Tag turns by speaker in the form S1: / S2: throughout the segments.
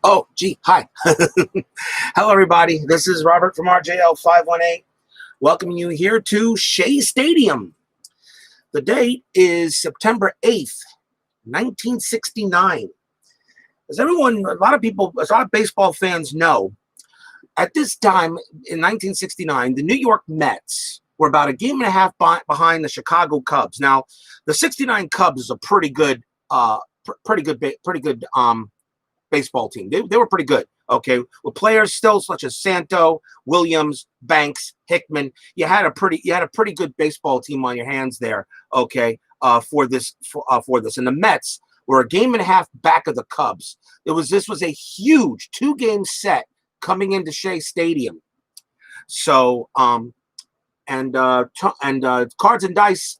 S1: Oh, gee, hi. Hello, everybody. This is Robert from RJL 518, welcoming you here to Shea Stadium. The date is September 8th, 1969. As everyone, a lot of baseball fans know, at this time in 1969, the New York Mets were about a game and a half behind the Chicago Cubs. Now, the '69 Cubs is a pretty good baseball team. They were pretty good, okay, with players still such as Santo, Williams, Banks, Hickman. You had a pretty good baseball team on your hands there, okay, for this. And the Mets were a game and a half back of the Cubs. This was a huge 2-game set coming into Shea Stadium. So Cards and Dice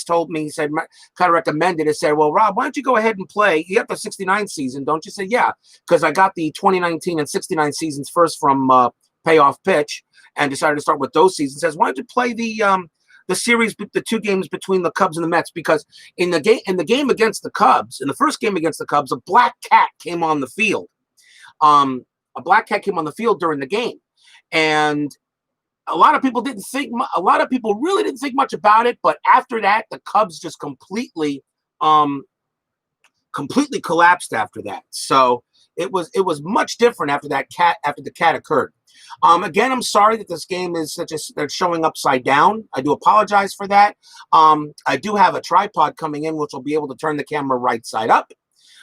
S1: told me, he said, kind of recommended it, said, well, Rob, why don't you go ahead and play? You have the '69 season, don't you? Say, yeah, because I got the 2019 and '69 seasons first from Payoff Pitch and decided to start with those seasons. Says, why don't you play the series, the 2 games between the Cubs and the Mets? Because in the game against the Cubs, in the first game against the Cubs, a black cat came on the field. A black cat came on the field during the game, and a lot of people really didn't think much about it. But after that, the Cubs just completely collapsed after that. So it was much different after the cat occurred. Again, I'm sorry that this game is they're showing upside down. I do apologize for that. I do have a tripod coming in, which will be able to turn the camera right side up.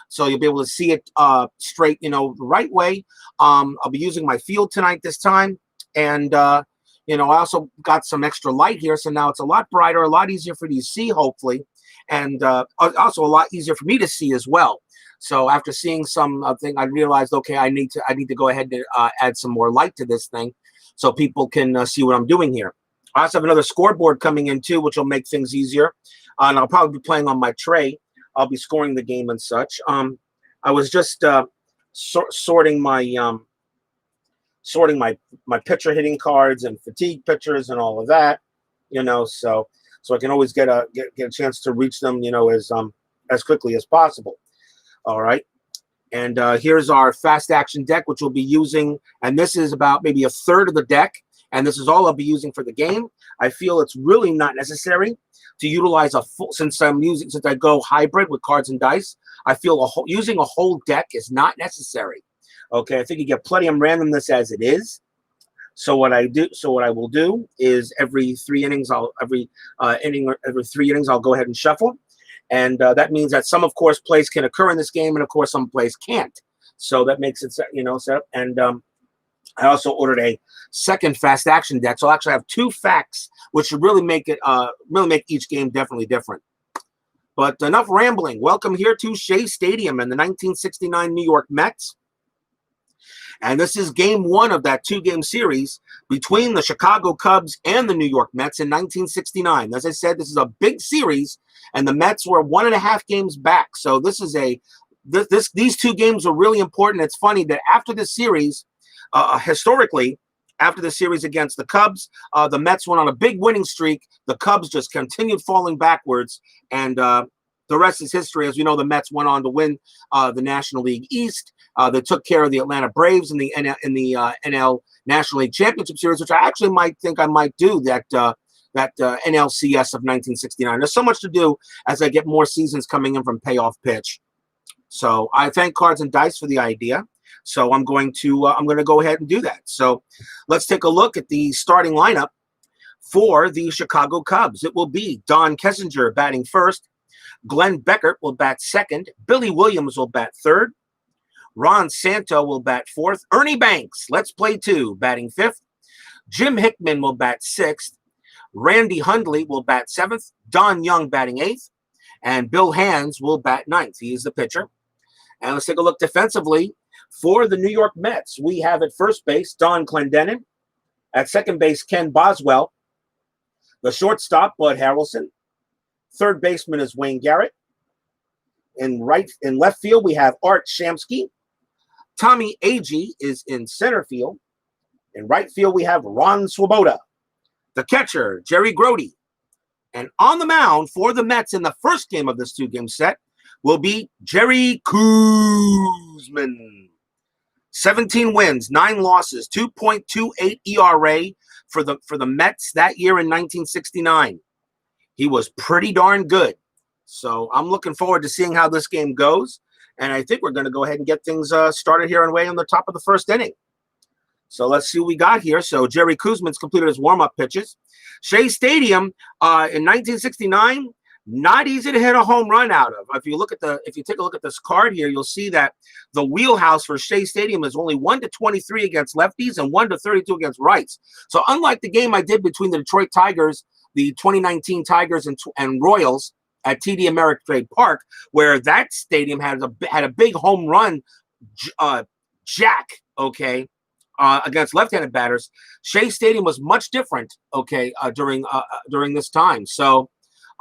S1: So you'll be able to see it straight, the right way. I'll be using my field tonight this time. And, I also got some extra light here. So now it's a lot brighter, a lot easier for you to see, hopefully. And also a lot easier for me to see as well. So after seeing something, I realized, okay, I need to go ahead and add some more light to this thing so people can see what I'm doing here. I also have another scoreboard coming in too, which will make things easier. And I'll probably be playing on my tray. I'll be scoring the game and such. I was just sorting my pitcher hitting cards and fatigue pitchers and all of that, so I can always get a chance to reach them, as quickly as possible. All right. And here's our fast action deck, which we'll be using. And this is about maybe a third of the deck. And this is all I'll be using for the game. I feel it's really not necessary to utilize since I go hybrid with Cards and Dice. I feel using a whole deck is not necessary. Okay, I think you get plenty of randomness as it is. So what I will do is every 3 innings, every 3 innings, I'll go ahead and shuffle. And that means that some, of course, plays can occur in this game, and of course, some plays can't. So that makes it, set up. And I also ordered a second fast action deck. So I'll actually have 2 facts, which should really make each game definitely different. But enough rambling. Welcome here to Shea Stadium and the 1969 New York Mets. And this is game 1 of that 2-game series between the Chicago Cubs and the New York Mets in 1969. As I said, this is a big series, and the Mets were 1.5 games back. So these 2 games are really important. It's funny that after this series, historically, after the series against the Cubs, the Mets went on a big winning streak. The Cubs just continued falling backwards, and the rest is history. As we know, the Mets went on to win the National League East. They took care of the Atlanta Braves in the NL National League Championship Series, which I actually might do that NLCS of 1969. There's so much to do as I get more seasons coming in from Payoff Pitch. So I thank Cards and Dice for the idea. So I'm going to go ahead and do that. So let's take a look at the starting lineup for the Chicago Cubs. It will be Don Kessinger batting first. Glenn Beckert will bat second. Billy Williams will bat third. Ron Santo will bat fourth. Ernie Banks, let's play 2, batting fifth. Jim Hickman will bat sixth. Randy Hundley will bat seventh. Don Young batting eighth. And Bill Hands will bat ninth. He is the pitcher. And let's take a look defensively. For the New York Mets, we have at first base Don Clendenin. At second base, Ken Boswell. The shortstop, Bud Harrelson. Third baseman is Wayne Garrett. In left field, we have Art Shamsky. Tommy Agee is in center field. In right field, we have Ron Swoboda. The catcher, Jerry Grody. And on the mound for the Mets in the first game of this two-game set will be Jerry Koosman. 17 wins, 9 losses, 2.28 ERA for the Mets that year in 1969. He was pretty darn good. So I'm looking forward to seeing how this game goes. And I think we're going to go ahead and get things started here and away on the top of the first inning. So let's see what we got here. So Jerry Koosman's completed his warm-up pitches. Shea Stadium in 1969, not easy to hit a home run out of. If you take a look at this card here, you'll see that the wheelhouse for Shea Stadium is only 1-23 against lefties and 1-32 against rights. So unlike the game I did between the Detroit Tigers, the 2019 Tigers and Royals at TD Ameritrade Park, where that stadium had a big home run jack, okay, against left-handed batters. Shea Stadium was much different, okay, during this time. So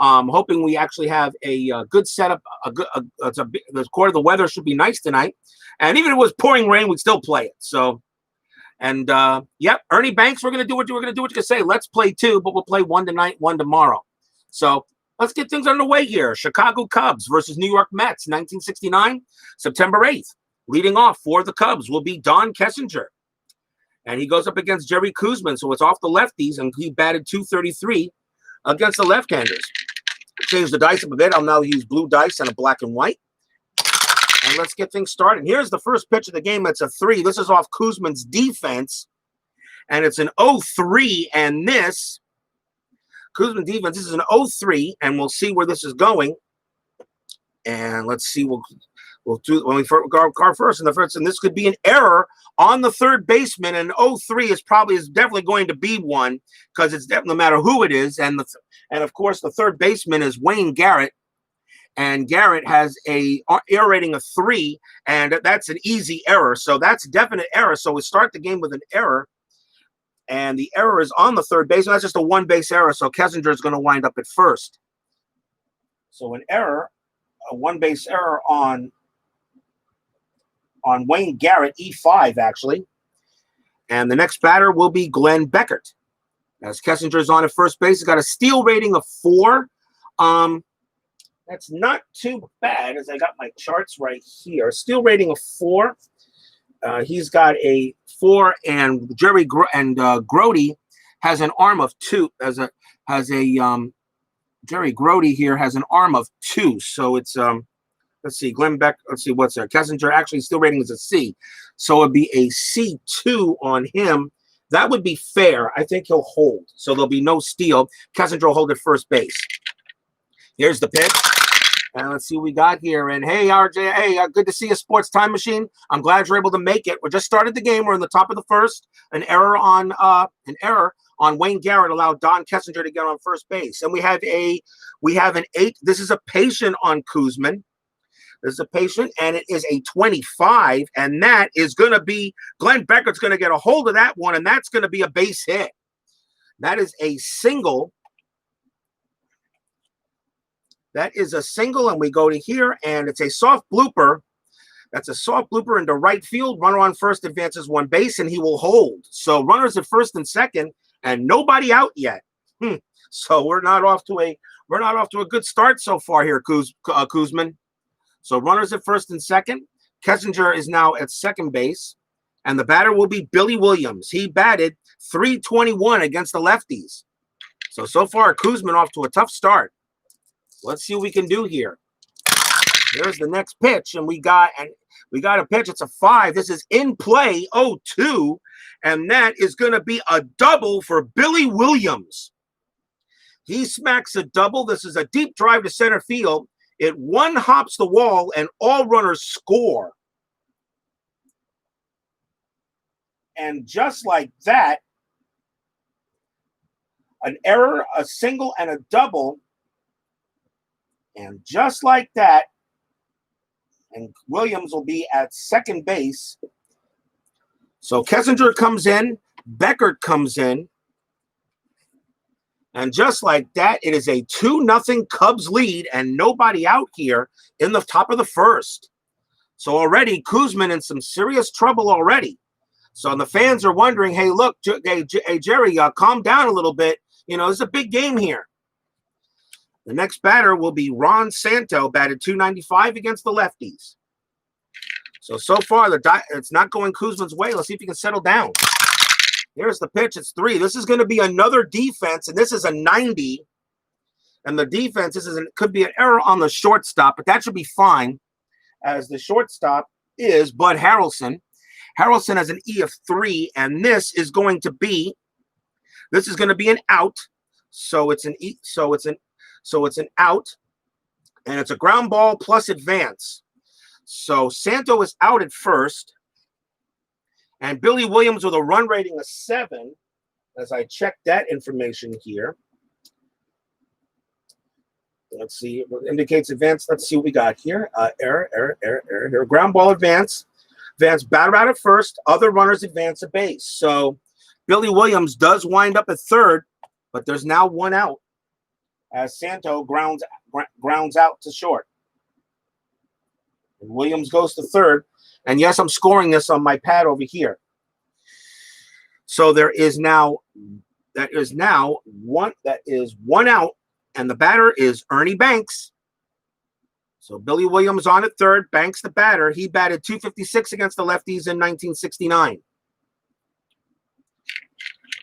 S1: hoping we actually have a good setup. The weather should be nice tonight, and even if it was pouring rain, we'd still play it. So, and yep, Ernie Banks, we're gonna do what you can say. Let's play 2, but we'll play 1 tonight, 1 tomorrow. So let's get things underway here. Chicago Cubs versus New York Mets, 1969, September 8th. Leading off for the Cubs will be Don Kessinger. And he goes up against Jerry Koosman, so it's off the lefties, and he batted .233 against the left-handers. Change the dice up a bit. I'll now use blue dice and a black and white. And let's get things started. Here's the first pitch of the game. It's a 3. This is off Koosman's defense, and it's an 0-3. And this Koosman defense, this is an 0-3, and we'll see where this is going. And let's see. We'll do when we go first in the first, and this could be an error on the third baseman. And 0-3 is definitely going to be one, because it's definitely no matter who it is. And of course the third baseman is Wayne Garrett, and Garrett has a error rating of 3, and that's an easy error. So that's a definite error. So we start the game with an error, and the error is on the third baseman. That's just a 1-base error. So Kessinger is going to wind up at first. So an error, a 1-base error on Wayne Garrett, E5 actually. And the next batter will be Glenn Beckert. As Kessinger's on at first base, he's got a steal rating of 4. That's not too bad, as I got my charts right here. Steal rating of 4. He's got a 4, and Grody has an arm of 2. Jerry Grody here has an arm of 2. So it's let's see, Glenn Beck. Let's see what's there. Kessinger actually still rating is a C, so it'd be a C2 on him. That would be fair. I think he'll hold, so there'll be no steal. Kessinger will hold at first base. Here's the pitch, and let's see what we got here. And hey, RJ, hey, good to see you, Sports Time Machine. I'm glad you're able to make it. We just started the game. We're in the top of the first. An error on Wayne Garrett allowed Don Kessinger to get on first base, and we have an 8. This is a patient on Koosman. This is a patient, and it is a 25, and that is going to be Glenn Beckert's going to get a hold of that one, and that's going to be a base hit. That is a single. That is a single, and we go to here, and it's a soft blooper. That's a soft blooper into right field. Runner on first advances 1 base, and he will hold. So runners at first and second, and nobody out yet. So we're not off to a good start so far here, Koosman. So runners at first and second. Kessinger is now at second base, and the batter will be Billy Williams. He batted .321 against the lefties. So far, Koosman off to a tough start. Let's see what we can do here. There's the next pitch, and we got a pitch. It's a 5. This is in play, 0-2, and that is going to be a double for Billy Williams. He smacks a double. This is a deep drive to center field. It one-hops the wall, and all runners score. And just like that, an error, a single, and a double. And just like that, and Williams will be at second base. So Kessinger comes in, Beckert comes in, And just like that, it is a 2-0 Cubs lead and nobody out here in the top of the first. So already Koosman in some serious trouble already. So the fans are wondering, hey, look, hey, Jerry, calm down a little bit. You know, it's a big game here. The next batter will be Ron Santo, batted .295 against the lefties. So far, it's not going Koosman's way. Let's see if he can settle down. Here's the pitch. It's 3. This is going to be another defense, and this is a 90. And the defense, could be an error on the shortstop, but that should be fine, as the shortstop is Bud Harrelson. Harrelson has an E of 3, and this is going to be an out. So it's an out, and it's a ground ball plus advance. So Santo is out at first, and Billy Williams with a run rating of 7. As I check that information here, let's see, it indicates advance. Let's see what we got here. Error here. Ground ball advance. Batter out at first. Other runners advance a base. So Billy Williams does wind up at third, but there's now 1 out as Santo grounds out to short. And Williams goes to third. And yes, I'm scoring this on my pad over here. So that is now 1 out, and the batter is Ernie Banks. So Billy Williams on at third, Banks the batter. He batted .256 against the lefties in 1969.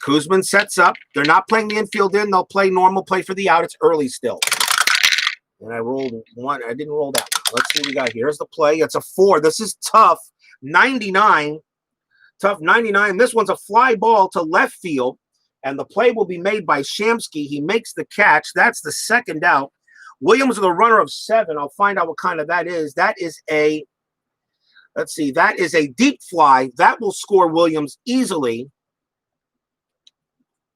S1: Koosman sets up. They're not playing the infield in. They'll play normal play for the out. It's early still. And I rolled 1. I didn't roll that one. Let's see what we got here. Here's the play. It's a 4. This is tough. 99. Tough 99. This one's a fly ball to left field, and the play will be made by Shamsky. He makes the catch. That's the second out. Williams with a runner of 7. I'll find out what kind of that is. That is a deep fly. That will score Williams easily.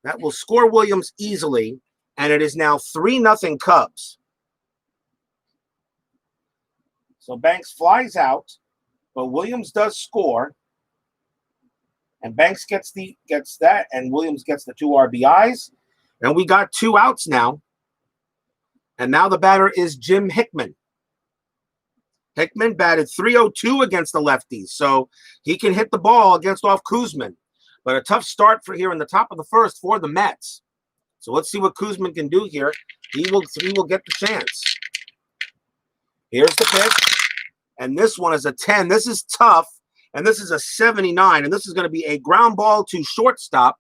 S1: And it is now 3-0 Cubs. So Banks flies out, but Williams does score. And Banks gets that, and Williams gets the 2 RBIs. And we got 2 outs now. And now the batter is Jim Hickman. Hickman batted .302 against the lefties, so he can hit the ball off Koosman. But a tough start for here in the top of the first for the Mets. So let's see what Koosman can do here. He will get the chance. Here's the pitch. And this one is a 10. This is tough. And this is a 79. And this is going to be a ground ball to shortstop.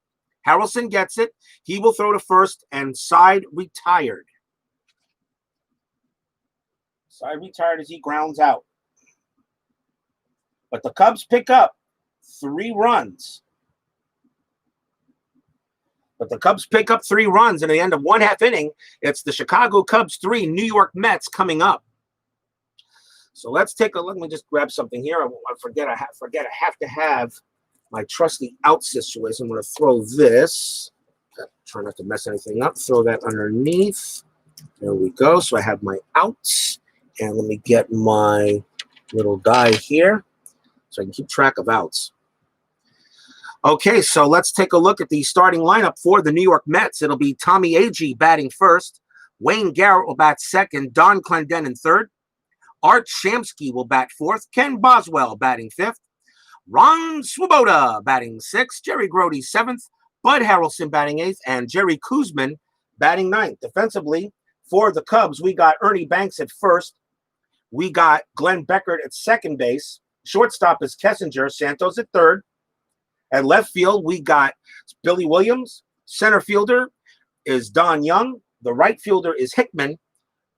S1: Harrelson gets it. He will throw to first and side retired. Side retired as he grounds out. But the Cubs pick up 3 runs. In the end of 1/2 inning. It's the Chicago Cubs 3, New York Mets coming up. So let's take a look. Let me just grab something here. I forget. I have to have my trusty out situation. I'm going to throw this. Try not to mess anything up. Throw that underneath. There we go. So I have my outs. And let me get my little die here so I can keep track of outs. Okay, so let's take a look at the starting lineup for the New York Mets. It'll be Tommy Agee batting first. Wayne Garrett will bat second. Don Clendenin third. Art Shamsky will bat fourth. Ken Boswell batting fifth. Ron Swoboda batting sixth. Jerry Grody 7th. Bud Harrelson batting 8th. And Jerry Koosman batting 9th. Defensively, for the Cubs, we got Ernie Banks at first. We got Glenn Beckert at second base. Shortstop is Kessinger. Santos at third. At left field, we got Billy Williams. Center fielder is Don Young. The right fielder is Hickman.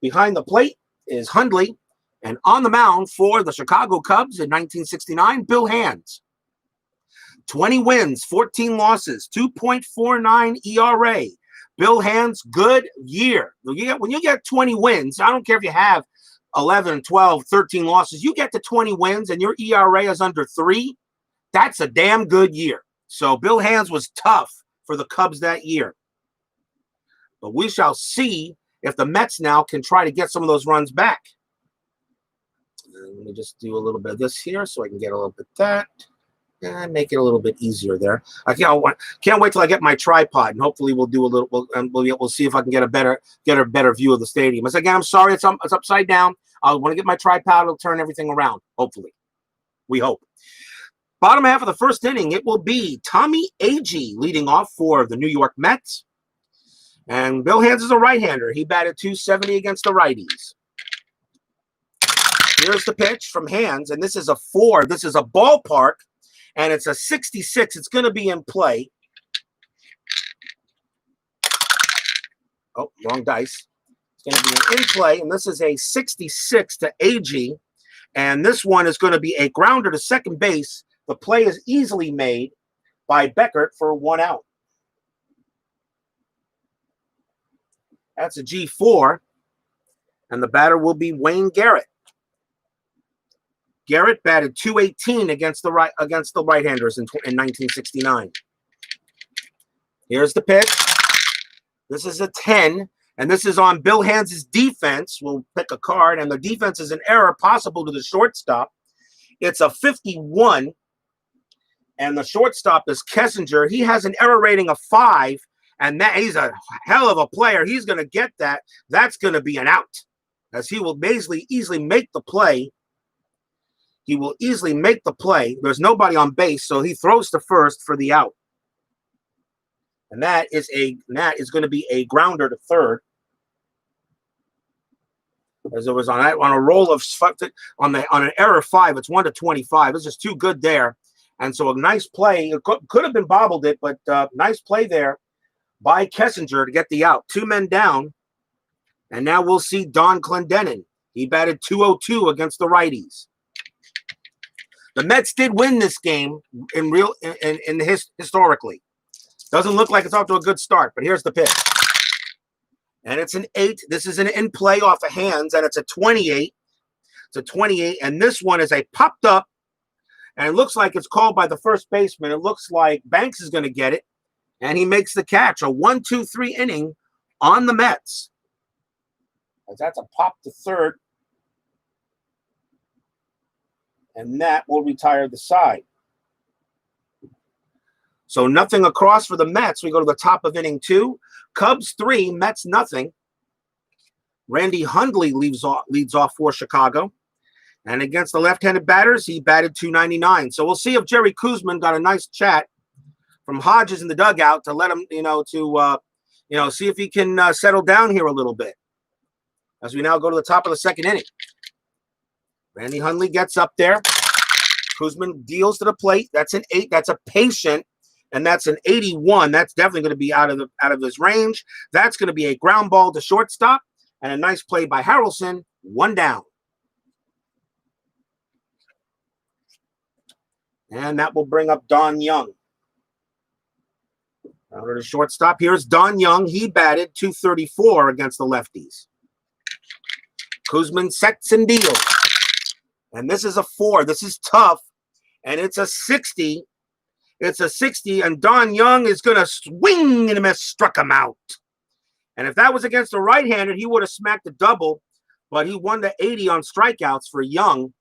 S1: Behind the plate is Hundley. And on the mound for the Chicago Cubs in 1969, Bill Hands. 20 wins, 14 losses, 2.49 ERA. Bill Hands, good year. When you get 20 wins, I don't care if you have 11, 12, 13 losses, you get to 20 wins and your ERA is under 3, that's a damn good year. So Bill Hands was tough for the Cubs that year. But we shall see if the Mets now can try to get some of those runs back. Let me just do a little bit of this here so I can get a little bit of that. Make it a little bit easier there. I can't wait till I get my tripod, and hopefully we'll do a little. We'll see if I can get a better view of the stadium. As again, I'm sorry, it's upside down. I want to get my tripod. It'll turn everything around. Hopefully, we hope. Bottom half of the first inning, it will be Tommy Agee leading off for the New York Mets, and Bill Hands is a right-hander. He batted .270 against the righties. Here's the pitch from Hands, and this is a 4. This is a ballpark. And it's a 66. It's going to be in play. Oh, wrong dice. It's going to be in play. And this is a 66 to AG. And this one is going to be a grounder to second base. The play is easily made by Beckert for 1 out. That's a G4. And the batter will be Wayne Garrett. Garrett batted .218 against the right-handers in 1969. Here's the pitch. This is a 10, and this is on Bill Hands' defense. We'll pick a card, and the defense is an error possible to the shortstop. It's a 51, and the shortstop is Kessinger. He has an error rating of 5, and he's a hell of a player. He's going to get that. That's going to be an out, as he will basically easily make the play. He will easily make the play. There's nobody on base, so he throws to first for the out. And that is going to be a grounder to third. As it was on a roll of on an error 5, it's 1 to 25. It's just too good there. And so a nice play. It could have been bobbled it, but nice play there by Kessinger to get the out. 2 men down. And now we'll see Don Clendenin. He batted .202 against the righties. The Mets did win this game historically. Doesn't look like it's off to a good start, but here's the pitch. And it's an 8. This is an in play off of Hands, and it's a 28. It's a 28, and this one is a popped up, and it looks like it's called by the first baseman. It looks like Banks is going to get it, and he makes the catch. A 1-2-3 inning on the Mets. That's a pop to third. And that will retire the side. So nothing across for the Mets. We go to the top of inning 2. Cubs 3, Mets nothing. Randy Hundley leads off for Chicago. And against the left-handed batters, he batted .299. So we'll see if Jerry Koosman got a nice chat from Hodges in the dugout to let him, see if he can settle down here a little bit. As we now go to the top of the second inning. Randy Hundley gets up there. Koosman deals to the plate. That's an 8. That's a patient, and that's an 81. That's definitely going to be out of his range. That's going to be a ground ball to shortstop, and a nice play by Harrelson. 1 down. And that will bring up Don Young. Now to the shortstop. Here's Don Young. He batted .234 against the lefties. Koosman sets and deals. And this is a 4. This is tough. And it's a 60. It's a 60. And Don Young is going to swing and a miss. Struck him out. And if that was against the right-handed, he would have smacked a double. But he won the 80 on strikeouts for Young.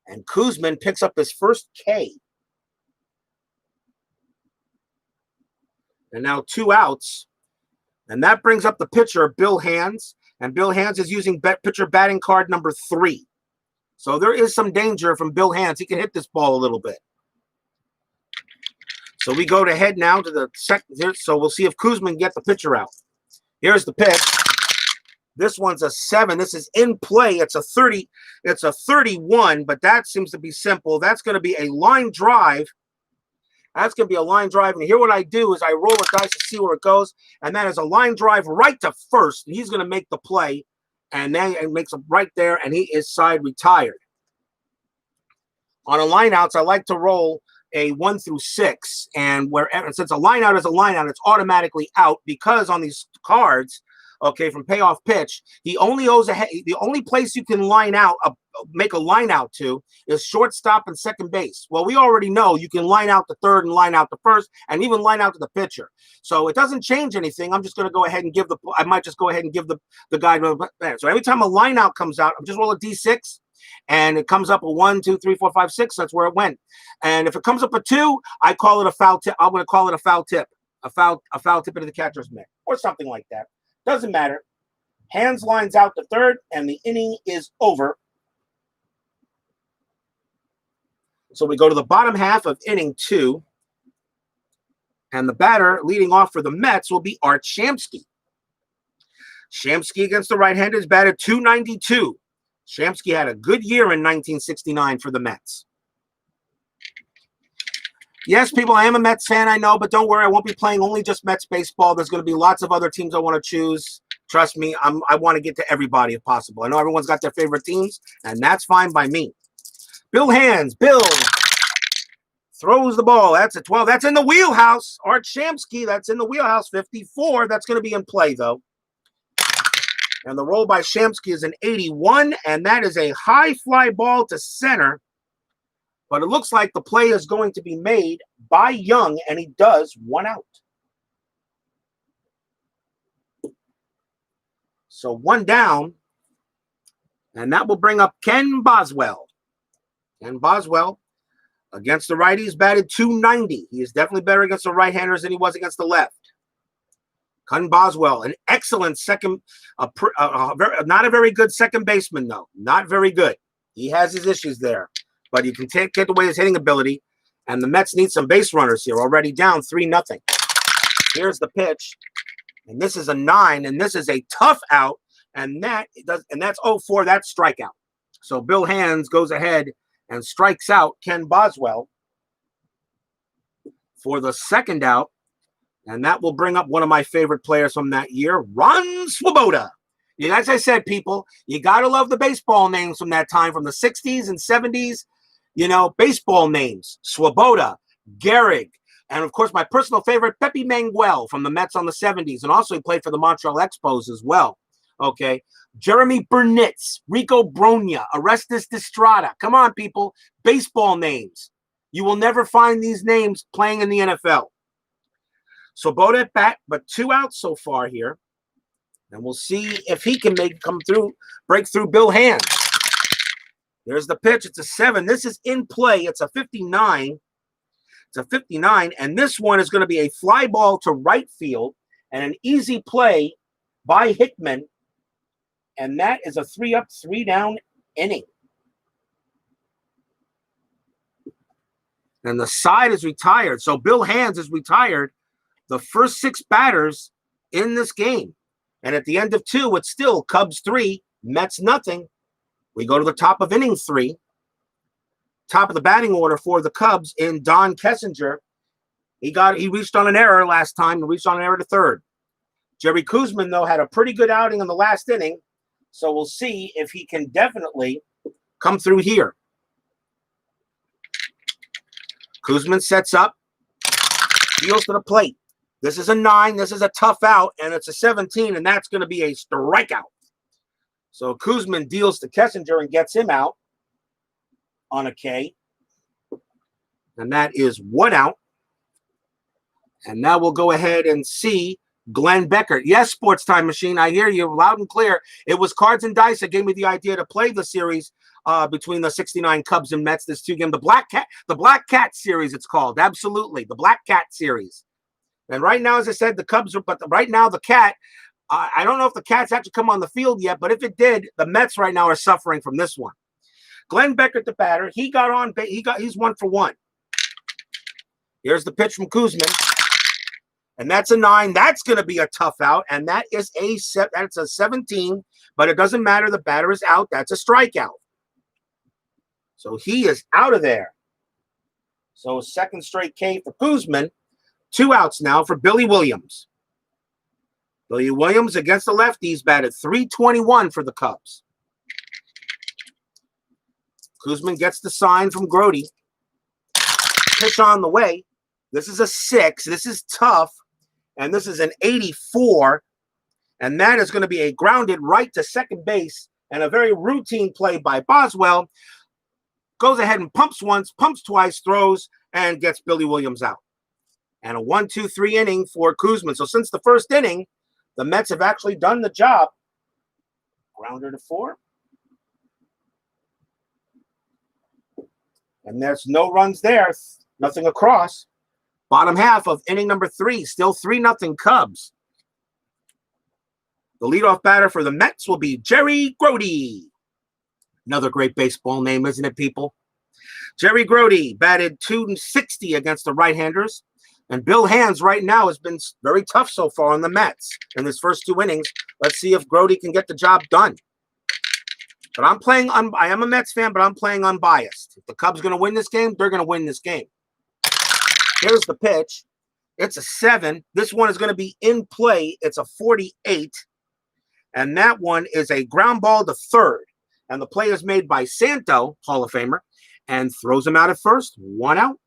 S1: And Koosman picks up his first K. And now 2 outs. And that brings up the pitcher, Bill Hands. And Bill Hands is using pitcher batting card number 3. So there is some danger from Bill Hands. He can hit this ball a little bit. So we go to head now to the second. So we'll see if Koosman gets the pitcher out. Here's the pitch. This one's a 7. This is in play. It's a 30. It's a 31, but that seems to be simple. That's going to be a line drive. That's going to be a line drive. And here what I do is I roll the dice to see where it goes. And that is a line drive right to first. And he's going to make the play. And then it makes him right there, and he is side retired. On a line outs, I like to roll a 1 through 6. And since a line out is a line out, it's automatically out because on these cards, okay, from payoff pitch, he only owes the only place you can line out, make a line out to is shortstop and second base. Well, we already know you can line out the third and line out the first and even line out to the pitcher. So it doesn't change anything. I'm just going to go ahead and I might just go ahead and give the guy. So every time a line out comes out, I'm just roll a D6. and it comes up a 1, 2, 3, 4, 5, 6, that's where it went. And if it comes up a 2, I call it a foul tip. I'm going to call it a foul tip, a foul tip into the catcher's mitt, or something like that. Doesn't matter. Hands lines out to third, and the inning is over. So we go to the bottom half of inning 2. And the batter leading off for the Mets will be Art Shamsky. Shamsky against the right-handers batted .292. Shamsky had a good year in 1969 for the Mets. Yes, people, I am a Mets fan, I know, but don't worry, I won't be playing only just Mets baseball. There's going to be lots of other teams I want to choose. Trust me, I want to get to everybody if possible. I know everyone's got their favorite teams, and that's fine by me. Bill Hands, Bill throws the ball. That's a 12. That's in the wheelhouse. Art Shamsky, that's in the wheelhouse. 54. That's going to be in play, though. And the roll by Shamsky is an 81, and that is a high fly ball to center. But it looks like the play is going to be made by Young, and he does 1 out. So 1 down, and that will bring up Ken Boswell. Ken Boswell against the righties batted .290. He is definitely better against the right-handers than he was against the left. Ken Boswell, an excellent second, not a very good second baseman, though. Not very good. He has his issues there. But you can take away his hitting ability, and the Mets need some base runners here. Already down 3-0. Here's the pitch, and this is a 9, and this is a tough out, and that's 0-4. That's strikeout. So Bill Hands goes ahead and strikes out Ken Boswell for the second out, and that will bring up one of my favorite players from that year, Ron Swoboda. Yeah, as I said, people, you got to love the baseball names from that time, from the 60s and 70s. You know, baseball names, Swoboda, Gehrig, and of course my personal favorite, Pepe Manguel from the Mets on the 70s, and also he played for the Montreal Expos as well. Okay, Jeremy Burnitz, Rico Brogna, Orestes Destrada. Come on, people, baseball names. You will never find these names playing in the NFL. Swoboda at bat, but 2 outs so far here. And we'll see if he can break through Bill Hands. There's the pitch. It's a 7. This is in play. It's a 59. It's a 59. And this one is going to be a fly ball to right field and an easy play by Hickman. And that is a 3-up, 3-down inning. And the side is retired. So Bill Hands is retired the first 6 batters in this game. And at the end of 2, it's still Cubs 3, Mets nothing. We go to the top of inning 3. Top of the batting order for the Cubs in Don Kessinger. He reached on an error last time and reached on an error to third. Jerry Koosman, though, had a pretty good outing in the last inning. So we'll see if he can definitely come through here. Koosman sets up, deals to the plate. This is a 9. This is a tough out, and it's a 17, and that's going to be a strikeout. So Koosman deals to Kessinger and gets him out on a K. And that is 1 out. And now we'll go ahead and see Glenn Becker. Yes, Sports Time Machine, I hear you loud and clear. It was Cards and Dice that gave me the idea to play the series between the 69 Cubs and Mets, this 2-game. The Black Cat series, it's called. Absolutely. The Black Cat series. And right now, as I said, the Cubs are, but right now the Cat, I don't know if the Cat's actually come on the field yet, but if it did, the Mets right now are suffering from this one. Glenn Becker, the batter, he's 1 for 1. Here's the pitch from Koosman, and that's a 9. That's going to be a tough out, and that's a 17, but it doesn't matter. The batter is out. That's a strikeout. So he is out of there. So second straight K for Koosman. 2 outs now for Billy Williams. Billy Williams against the lefties batted .321 for the Cubs. Koosman gets the sign from Grody. Pitch on the way. This is a 6. This is tough. And this is an 84. And that is going to be a grounded right to second base and a very routine play by Boswell. Goes ahead and pumps once, pumps twice, throws, and gets Billy Williams out. And a 1-2-3 inning for Koosman. So since the first inning, the Mets have actually done the job. Grounder to 4. And there's no runs there. Nothing across. Bottom half of inning number 3. Still 3-0 Cubs. The leadoff batter for the Mets will be Jerry Grody. Another great baseball name, isn't it, people? Jerry Grody batted .260 against the right-handers. And Bill Hands right now has been very tough so far on the Mets in his first 2 innings. Let's see if Grody can get the job done. But I am a Mets fan, but I'm playing unbiased. If the Cubs are going to win this game, they're going to win this game. Here's the pitch. It's a 7. This one is going to be in play. It's a 48. And that one is a ground ball to third. And the play is made by Santo, Hall of Famer, and throws him out at first. 1 out.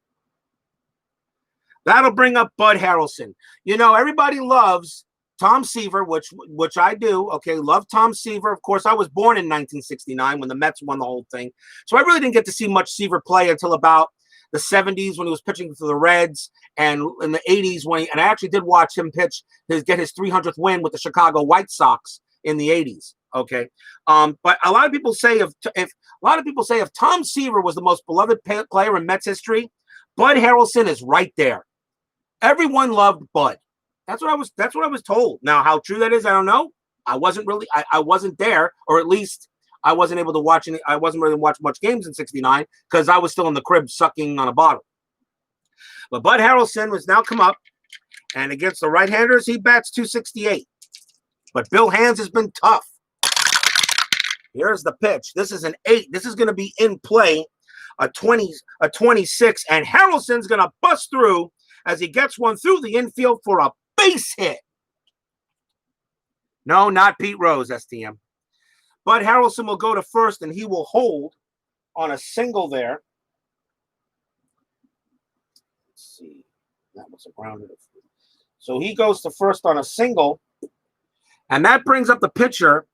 S1: That'll bring up Bud Harrelson. You know, everybody loves Tom Seaver, which I do. Okay, love Tom Seaver. Of course, I was born in 1969 when the Mets won the whole thing. So I really didn't get to see much Seaver play until about the 70s when he was pitching for the Reds, and in the 80s and I actually did watch him get his 300th win with the Chicago White Sox in the 80s. Okay, but a lot of people say if Tom Seaver was the most beloved player in Mets history, Bud Harrelson is right there. Everyone loved Bud. That's what I was told. Now, how true that is, I don't know. I wasn't there, or at least I wasn't able to watch any. I wasn't really watch much games in '69 because I was still in the crib sucking on a bottle. But Bud Harrelson has now come up, and against the right-handers, he bats .268. But Bill Hands has been tough. Here's the pitch. This is an 8. This is going to be in play, a 26, and Harrelson's going to bust through as he gets one through the infield for a base hit. No, not Pete Rose, STM. Bud Harrelson will go to first, and he will hold on a single there. Let's see. That was a grounded. So he goes to first on a single, and that brings up the pitcher,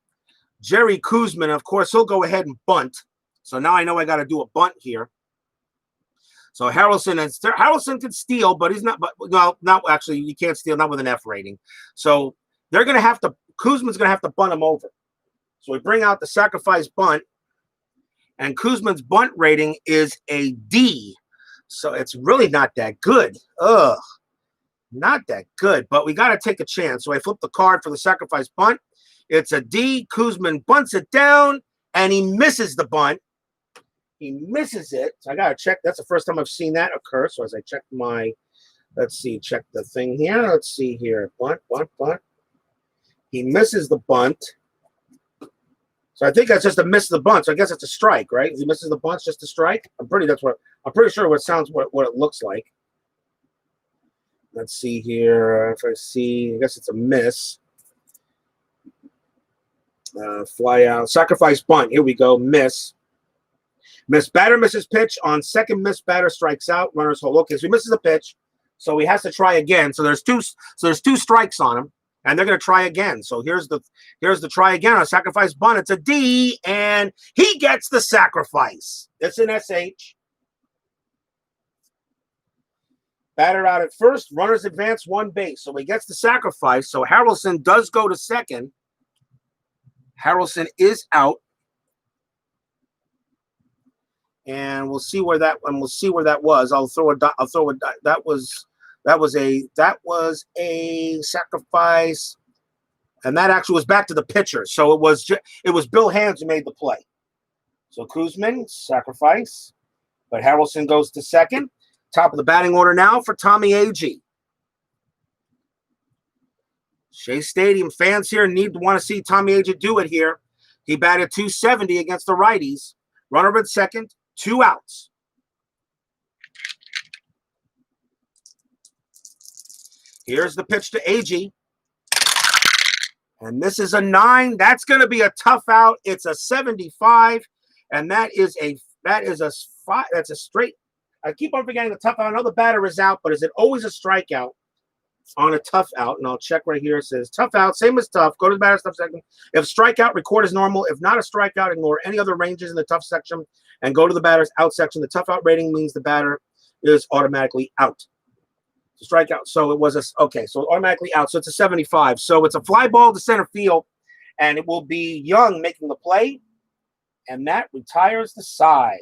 S1: Jerry Koosman. Of course, he'll go ahead and bunt. So now I know I got to do a bunt here. So Harrelson can steal, but he's not. But no, not actually. You can't steal, not with an F rating. So they're going to have to. Koosman's going to have to bunt him over. So we bring out the sacrifice bunt, and Koosman's bunt rating is a D. So it's really not that good. Ugh, not that good. But we got to take a chance. So I flip the card for the sacrifice bunt. It's a D. Koosman bunts it down, and he misses the bunt. He misses it. So I got to check. That's the first time I've seen that occur. So as I check check the thing here. Let's see here. Bunt. He misses the bunt. So I think that's just a miss of the bunt. So I guess it's a strike, right? If he misses the bunt, just a strike. I'm pretty sure what it looks like. Let's see here. If I see, I guess it's a miss. Fly out. Sacrifice bunt. Here we go. Miss. Miss batter misses pitch. On second miss, batter strikes out. Runners hold. Okay, so he misses a pitch. So he has to try again. So there's two strikes on him, and they're going to try again. So here's the try again. On a sacrifice bunt. It's a D, and he gets the sacrifice. It's an SH. Batter out at first. Runners advance 1 base. So he gets the sacrifice. So Harrelson does go to second. Harrelson is out. And we'll see where that was. That was a sacrifice, and that actually was back to the pitcher. So it was Bill Hands who made the play. So Koosman sacrifice, but Harrelson goes to second. Top of the batting order now for Tommy Agee. Shea Stadium fans here want to see Tommy Agee do it here. He batted .270 against the righties. Runner at second. 2 outs. Here's the pitch to Agee. And this is a 9. That's going to be a tough out. It's a 75. And that's a straight. I keep on forgetting the tough out. I know the batter is out, but is it always a strikeout on a tough out? And I'll check right here. It says tough out, same as tough. Go to the batter's tough section. If strikeout, record as normal. If not a strikeout, ignore any other ranges in the tough section and go to the batter's out section. The tough out rating means the batter is automatically out. So strikeout. So it was so automatically out. So it's a 75. So it's a fly ball to center field, and it will be Young making the play, and that retires the side.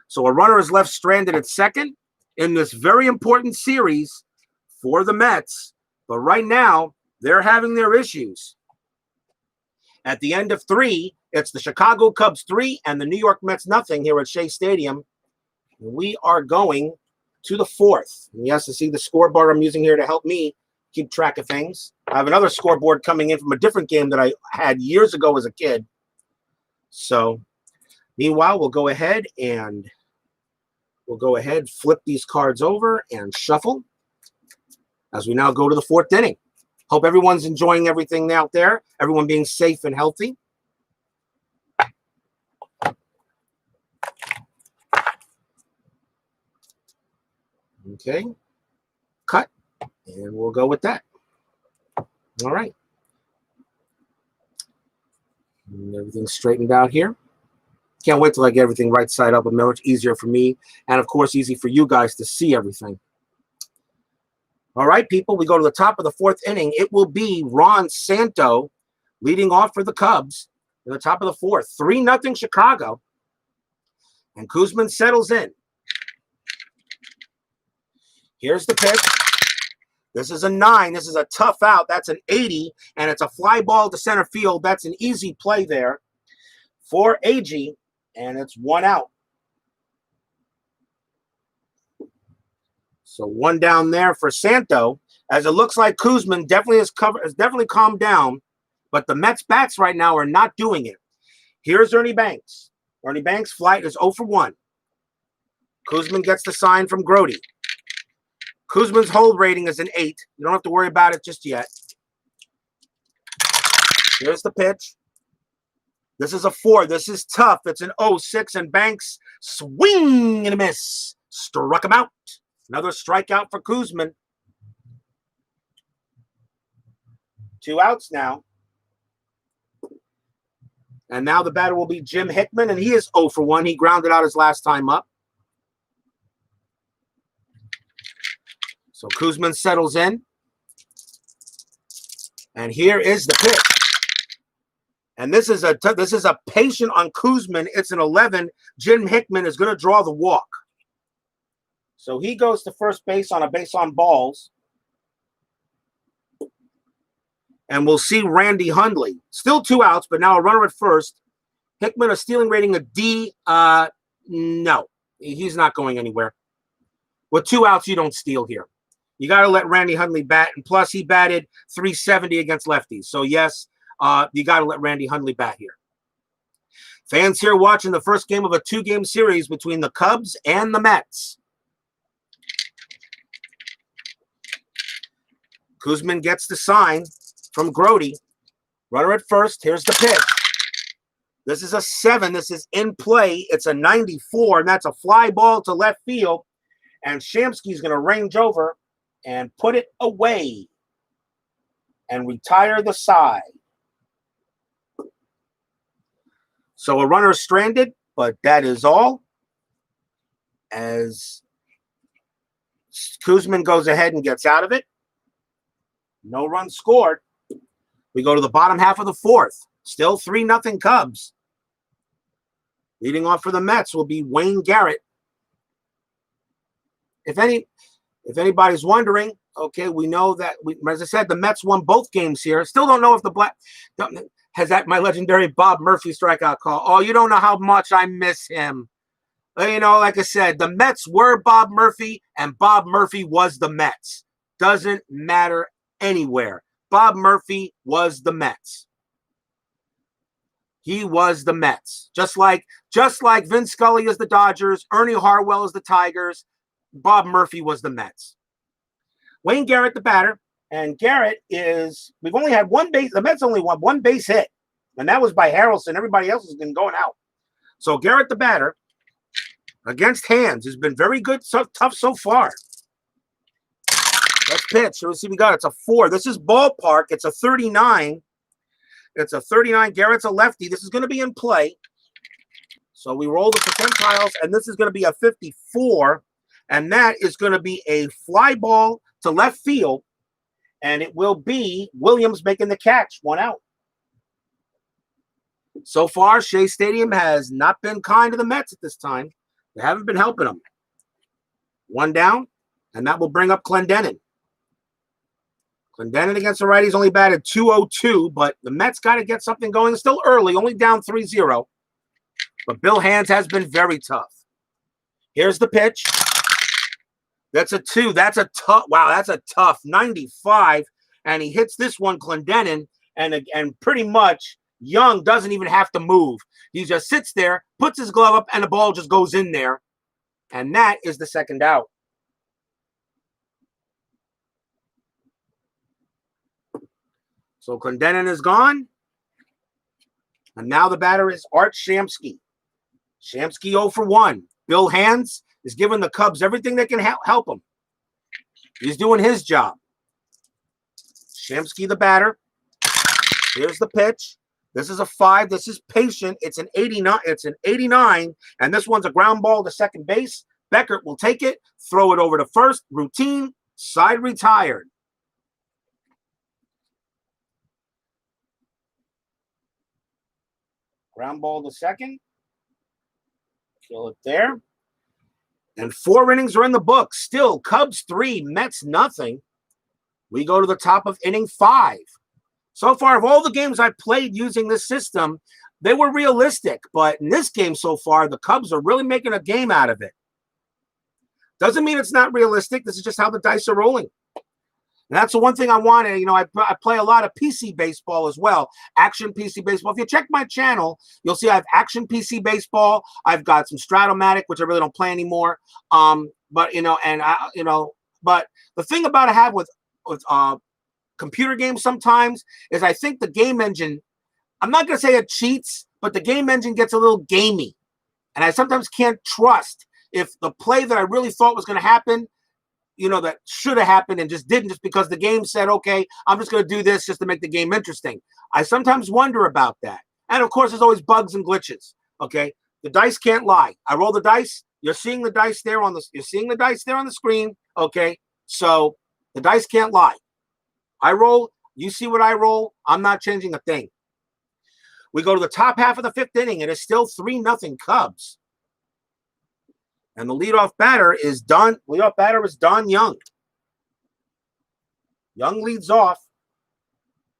S1: So a runner is left stranded at second in this very important series for the Mets. But right now, they're having their issues. At the end of 3, it's the Chicago Cubs 3 and the New York Mets nothing here at Shea Stadium. We are going to the 4th. And yes, to see the scoreboard I'm using here to help me keep track of things. I have another scoreboard coming in from a different game that I had years ago as a kid. So, meanwhile, we'll go ahead, flip these cards over and shuffle as we now go to the 4th inning. Hope everyone's enjoying everything out there. Everyone being safe and healthy. Okay. Cut. And we'll go with that. All right. And everything's straightened out here. Can't wait till I get everything right side up. It'll be much easier for me. And, of course, easy for you guys to see everything. All right, people, we go to the top of the 4th inning. It will be Ron Santo leading off for the Cubs in the top of the 4th. 3-0 Chicago. And Koosman settles in. Here's the pitch. This is a 9. This is a tough out. That's an 80, and it's a fly ball to center field. That's an easy play there for AG, and it's 1 out. So 1 down there for Santo, as it looks like Koosman has definitely calmed down, but the Mets bats right now are not doing it. Here's Ernie Banks. Ernie Banks' flight is 0 for 1. Koosman gets the sign from Grody. Koosman's hold rating is an 8. You don't have to worry about it just yet. Here's the pitch. This is a 4. This is tough. It's an 0-6, and Banks swing and a miss. Struck him out. Another strikeout for Koosman. 2 outs now. And now the batter will be Jim Hickman, and he is 0 for 1. He grounded out his last time up. So Koosman settles in. And here is the pitch. And this is a patient on Koosman. It's an 11. Jim Hickman is going to draw the walk. So he goes to first base on a base on balls. And we'll see Randy Hundley. Still 2 outs, but now a runner at first. Hickman, a stealing rating of D. No, he's not going anywhere. With 2 outs, you don't steal here. You got to let Randy Hundley bat. And plus, he batted .370 against lefties. So, yes, you got to let Randy Hundley bat here. Fans here watching the first game of a 2-game series between the Cubs and the Mets. Koosman gets the sign from Grody. Runner at first. Here's the pitch. This is a 7. This is in play. It's a 94, and that's a fly ball to left field. And Shamsky's going to range over and put it away and retire the side. So a runner is stranded, but that is all. As Koosman goes ahead and gets out of it. No runs scored. We go to the bottom half of the 4th. Still 3-0 Cubs. Leading off for the Mets will be Wayne Garrett. If anybody's wondering, okay, we know that, as I said, the Mets won both games here. Still don't know if has that my legendary Bob Murphy strikeout call. Oh, you don't know how much I miss him. You know, like I said, the Mets were Bob Murphy, and Bob Murphy was the Mets. Doesn't matter anywhere. Bob Murphy was the Mets. He was the Mets. Just like Vin Scully is the Dodgers, Ernie Harwell is the Tigers, Bob Murphy was the Mets. Wayne Garrett, the batter, and Garrett we've only had one base, the Mets only won 1 base hit, and that was by Harrelson. Everybody else has been going out. So Garrett, the batter, against hands, has been very good, tough so far. Let's pitch. So let's see, it's a 4. This is ballpark. It's a 39. It's a 39. Garrett's a lefty. This is going to be in play. So we roll the percentiles, and this is going to be a 54. And that is going to be a fly ball to left field. And it will be Williams making the catch. 1 out. So far, Shea Stadium has not been kind to the Mets at this time. They haven't been helping him. One down, and that will bring up Clendenin. Clendenin against the righties only batted .202, but the Mets got to get something going. It's still early, only down 3-0. But Bill Hands has been very tough. Here's the pitch. That's a 2. That's a tough. Wow, that's a tough 95. And he hits this one, Clendenin, and pretty much Young doesn't even have to move. He just sits there, puts his glove up, and the ball just goes in there. And that is the second out. So Clendenin is gone. And now the batter is Art Shamsky. Shamsky 0 for 1. Bill Hands is giving the Cubs everything that can help him. He's doing his job. Shamsky the batter. Here's the pitch. This is a 5. This is patient. It's an 89. It's an 89. And this one's a ground ball to second base. Beckert will take it, throw it over to first. Routine, side retired. Ground ball to second. Kill it there. And 4 innings are in the book. Still, Cubs 3, Mets nothing. We go to the top of inning 5. So far, of all the games I played using this system, they were realistic. But in this game so far, the Cubs are really making a game out of it. Doesn't mean it's not realistic. This is just how the dice are rolling. And that's the one thing I wanted. You know, I play a lot of PC baseball as well. Action PC baseball. If you check my channel, you'll see I have Action PC baseball. I've got some Stratomatic, which I really don't play anymore. But you know, and but the thing about I have with computer games sometimes is I think the game engine, I'm not gonna say it cheats, but the game engine gets a little gamey. And I sometimes can't trust if the play that I really thought was gonna happen, you know, that should have happened and just didn't, just because the game said, okay, I'm just going to do this just to make the game interesting. I sometimes wonder about that. And of course, there's always bugs and glitches. Okay. The dice can't lie. I roll the dice. You're seeing the dice there on the screen. Okay. So the dice can't lie. I roll. You see what I roll. I'm not changing a thing. We go to the top half of the 5th inning. It is still 3-0 Cubs. And the leadoff batter is Don Young. Young leads off.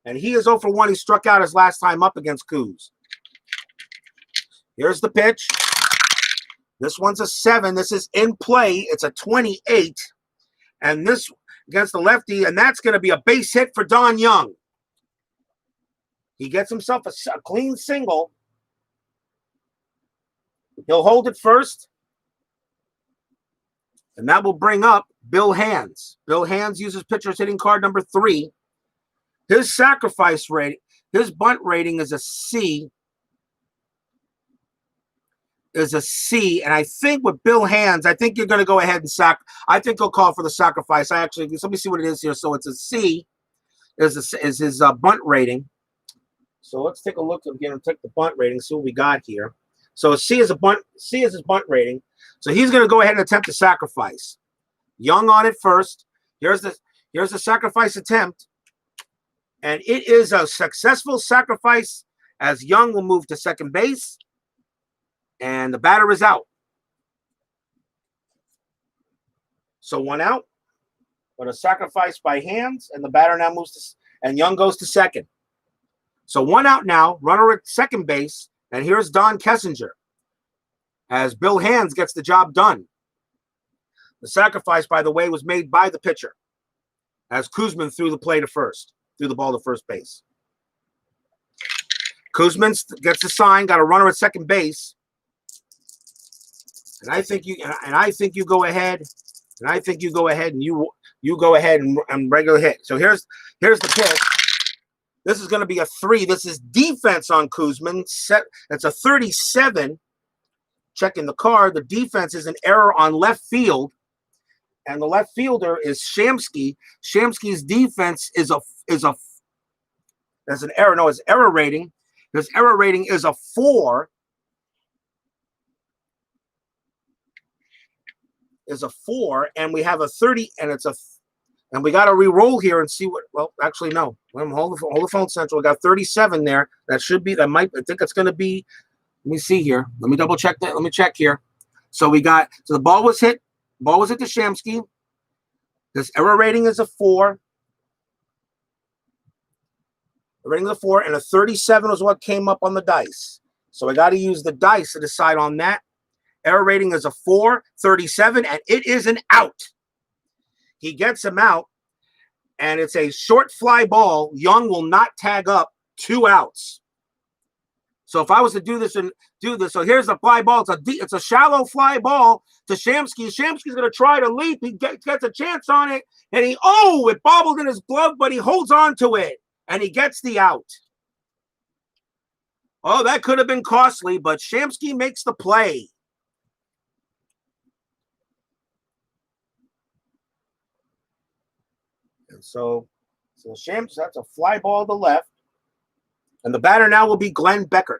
S1: And he is 0 for 1. He struck out his last time up against Koos. Here's the pitch. This one's a 7. This is in play. It's a 28. And this against the lefty. And that's going to be a base hit for Don Young. He gets himself a clean single. He'll hold it first. And that will bring up Bill Hands. Bill Hands uses pitcher's hitting card number 3. His sacrifice rating, his bunt rating is a C. And I think with Bill Hands, I think you're going to go ahead and I think he'll call for the sacrifice. Let me see what it is here. So it's a C is his bunt rating. So let's take a look again and take the bunt rating, see what we got here. So C is his bunt rating. So he's going to go ahead and attempt a sacrifice. Young on it first. Here's the sacrifice attempt. And it is a successful sacrifice as Young will move to second base. And the batter is out. So 1 out. But a sacrifice by Hands. And the batter now moves to, and Young goes to second. So 1 out now. Runner at second base. And here's Don Kessinger as Bill Hands gets the job done. The sacrifice, by the way, was made by the pitcher as Koosman threw the ball to first base. Koosman gets the sign, got a runner at second base. And I think you go ahead and you go ahead and regular hit. So here's the pitch. This is going to be a 3. This is defense on Koosman. It's a 37. Checking the card. The defense is an error on left field. And the left fielder is Shamsky. Shamsky's defense is an error. No, his error rating. His error rating is a 4. Is a 4. And we have a 30. And we got to re-roll here and see what. Well, actually, no. Hold the phone central. We got 37 there. I think it's going to be. Let me see here. Let me double check that. Let me check here. So the ball was hit to Shamsky. This error rating is a 4. The rating is a 4, and a 37 was what came up on the dice. So I got to use the dice to decide on that. Error rating is a 4, 37, and it is an out. He gets him out, and it's a short fly ball. Young will not tag up, 2 outs. So if I was to do this, so here's the fly ball. It's a shallow fly ball to Shamsky. Shamsky's going to try to leap. He gets a chance on it, and it bobbled in his glove, but he holds on to it, and he gets the out. Oh, that could have been costly, but Shamsky makes the play. And so Shamsky, that's a fly ball to the left. And the batter now will be Glenn Beckert.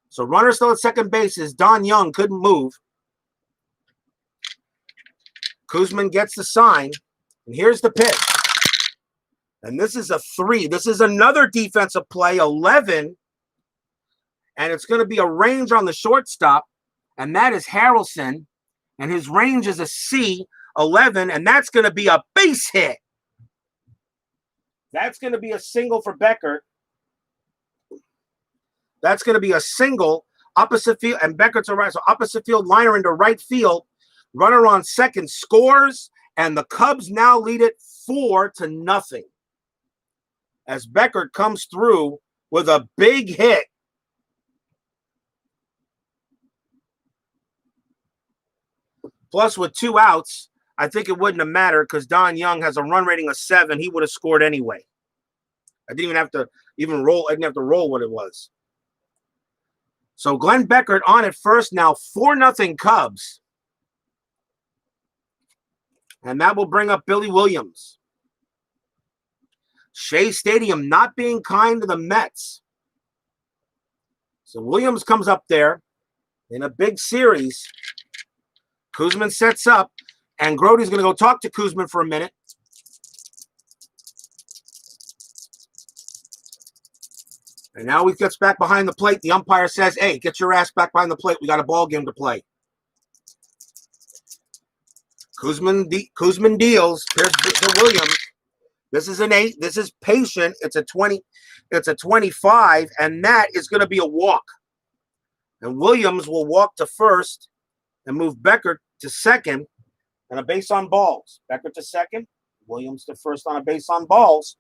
S1: So runner still at second base is Don Young, couldn't move. Koosman gets the sign, and here's the pitch. And this is a 3. This is another defensive play, 11. And it's going to be a range on the shortstop, and that is Harrelson. And his range is a C, 11, and that's going to be a base hit. That's going to be a single for Beckert. That's going to be a single, opposite field, and Beckert's a right. So opposite field liner into right field. Runner on second scores, and the Cubs now lead it 4-0. As Beckert comes through with a big hit. Plus, with 2 outs, I think it wouldn't have mattered because Don Young has a run rating of 7. He would have scored anyway. I didn't even have to roll. I didn't have to roll what it was. So Glenn Beckert on at first now, 4-0 Cubs. And that will bring up Billy Williams. Shea Stadium not being kind to the Mets. So Williams comes up there in a big series. Koosman sets up, and Grody's going to go talk to Koosman for a minute. And now he gets back behind the plate. The umpire says, hey, get your ass back behind the plate. We got a ball game to play. Koosman deals. Here's the Williams. This is an 8. This is patient. It's a 20. It's a 25, and that is going to be a walk. And Williams will walk to first and move Beckert to second and a base on balls. Beckert to second, Williams to first on a base on balls.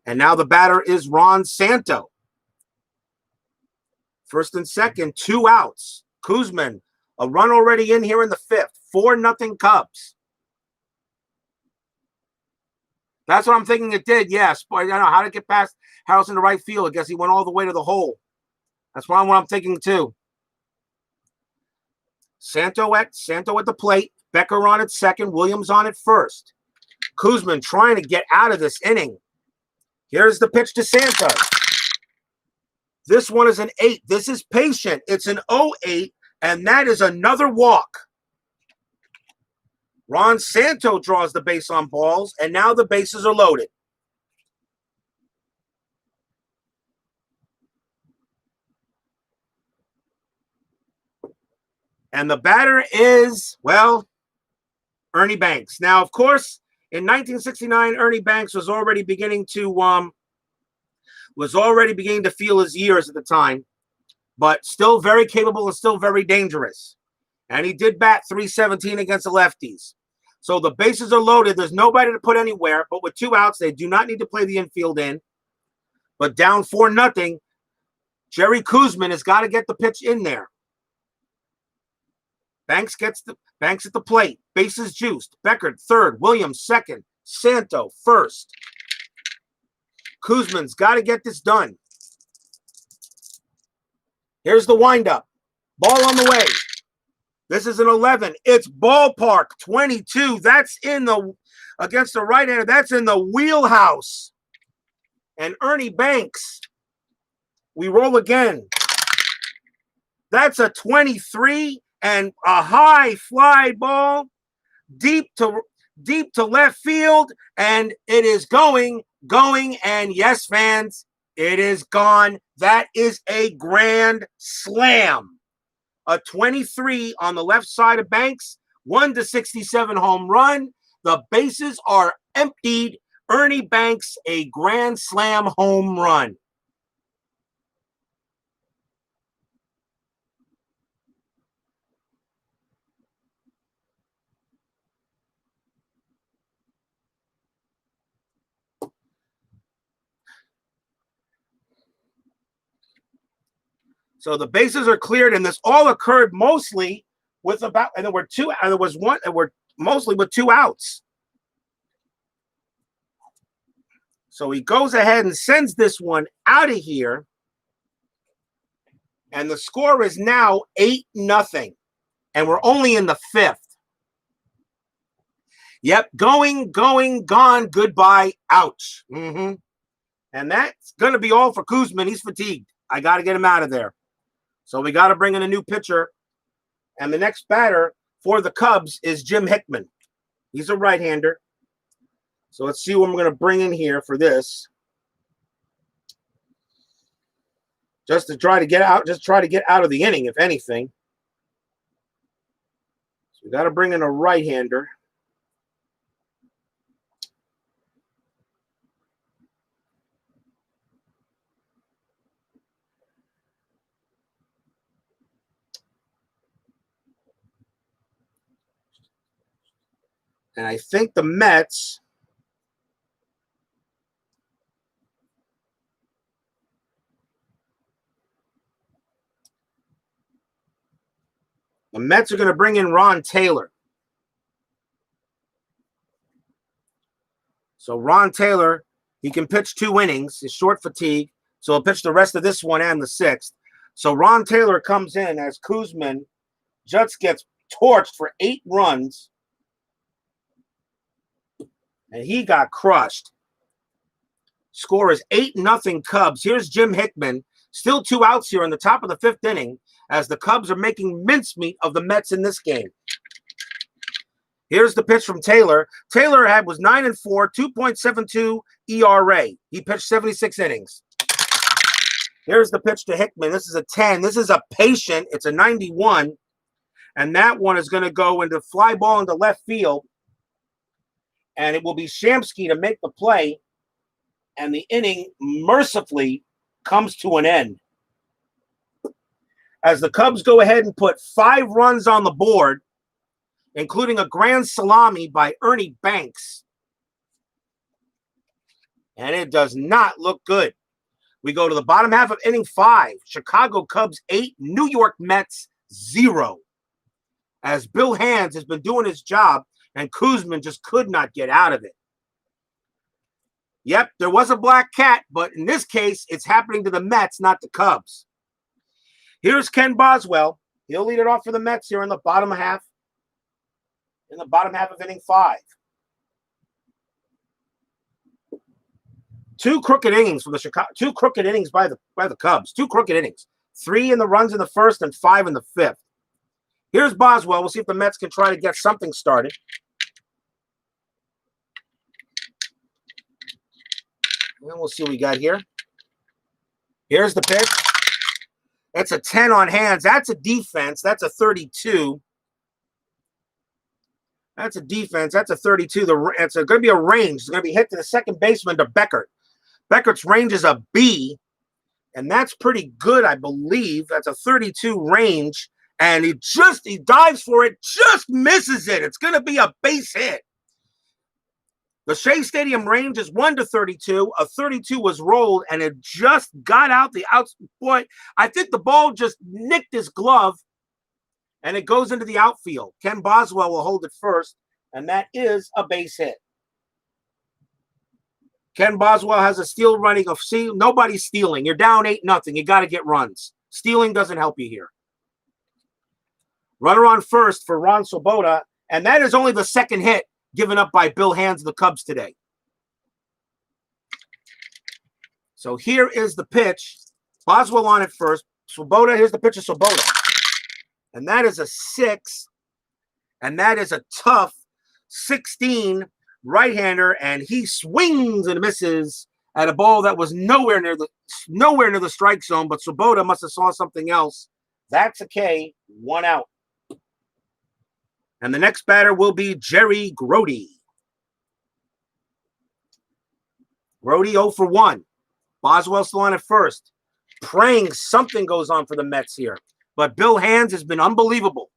S1: And now the batter is Ron Santo. First and second, 2 outs. Koosman, a run already in here in the 5th. 4-0 Cubs. That's what I'm thinking it did. Yes, but I don't know how to get past Harrelson to right field. I guess he went all the way to the hole. That's what I'm thinking too. Santo at the plate. Becker on at second. Williams on at first. Koosman trying to get out of this inning. Here's the pitch to Santo. This one is an 8. This is patient. It's an 0-8, and that is another walk. Ron Santo draws the base on balls, and now the bases are loaded. And the batter is, well, Ernie Banks. Now, of course, in 1969, Ernie Banks was already beginning to feel his years at the time, but still very capable and still very dangerous. And he did bat .317 against the lefties. So the bases are loaded. There's nobody to put anywhere, but with 2 outs, they do not need to play the infield in. But down 4-0, Jerry Koosman has got to get the pitch in there. Banks at the plate. Bases juiced. Beckert third. Williams second. Santo first. Koosman's got to get this done. Here's the windup. Ball on the way. This is an 11. It's ballpark 22. That's against the right-hander. That's in the wheelhouse. And Ernie Banks. We roll again. That's a 23 and a high fly ball deep to left field, and it is going, and yes, fans, it is gone. That is a grand slam. a 23 on the left side of Banks, 1-67 home run. The bases are emptied. Ernie Banks, a grand slam home run. So the bases are cleared, and this all occurred mostly with about, and there were two, and there was one, and we're mostly with 2 outs. So he goes ahead and sends this one out of here. And the score is now 8-0. And we're only in the 5th. Yep, going, gone, goodbye, ouch. And that's going to be all for Koosman. He's fatigued. I got to get him out of there. So we got to bring in a new pitcher. And the next batter for the Cubs is Jim Hickman. He's a right-hander. So let's see what I'm going to bring in here for this. Just to try to get out, of the inning, if anything. So we got to bring in a right-hander. And I think the Mets are going to bring in Ron Taylor. So Ron Taylor, he can pitch 2 innings. He's short fatigue. So he'll pitch the rest of this one and the 6th. So Ron Taylor comes in as Koosman just gets torched for 8 runs. And he got crushed. Score is 8-0 Cubs. Here's Jim Hickman. Still 2 outs here in the top of the 5th inning as the Cubs are making mincemeat of the Mets in this game. Here's the pitch from Taylor. Taylor was 9-4, 2.72 ERA. He pitched 76 innings. Here's the pitch to Hickman. This is a 10. This is a patient. It's a 91. And that one is going to go into fly ball into left field. And it will be Shamsky to make the play. And the inning mercifully comes to an end. As the Cubs go ahead and put 5 runs on the board, including a grand salami by Ernie Banks. And it does not look good. We go to the bottom half of inning 5. Chicago Cubs 8, New York Mets 0. As Bill Hands has been doing his job, and Koosman just could not get out of it. Yep, there was a black cat, but in this case, it's happening to the Mets, not the Cubs. Here's Ken Boswell. He'll lead it off for the Mets here in the bottom half. In the bottom half of inning 5. 2 crooked innings from the Chicago. 2 crooked innings by the Cubs. 2 crooked innings. 3 in the runs in the 1st and 5 in the 5th. Here's Boswell. We'll see if the Mets can try to get something started. And we'll see what we got here. Here's the pitch. That's a 10 on Hands. That's a defense. That's a 32. That's a defense. That's a 32. It's going to be a range. It's going to be hit to the second baseman, to Beckert. Beckert's range is a B, and that's pretty good, I believe. That's a 32 range, and he dives for it, just misses it. It's going to be a base hit. The Shea Stadium range is 1-32. A 32 was rolled, and it just got out the outs. Boy, I think the ball just nicked his glove, and it goes into the outfield. Ken Boswell will hold it first, and that is a base hit. Ken Boswell has a steal running of nobody's stealing. You're down 8-0. You got to get runs. Stealing doesn't help you here. Runner on first for Ron Swoboda, and that is only the 2nd hit given up by Bill Hands of the Cubs today. So here is the pitch. Boswell on it first. Swoboda, here's the pitch of Swoboda. And that is a 6. And that is a tough 16 right-hander. And he swings and misses at a ball that was nowhere near the strike zone. But Swoboda must have saw something else. That's a K. 1 out. And the next batter will be Jerry Grody. Grody 0 for 1. Boswell still on at first. Praying something goes on for the Mets here. But Bill Hands has been unbelievable.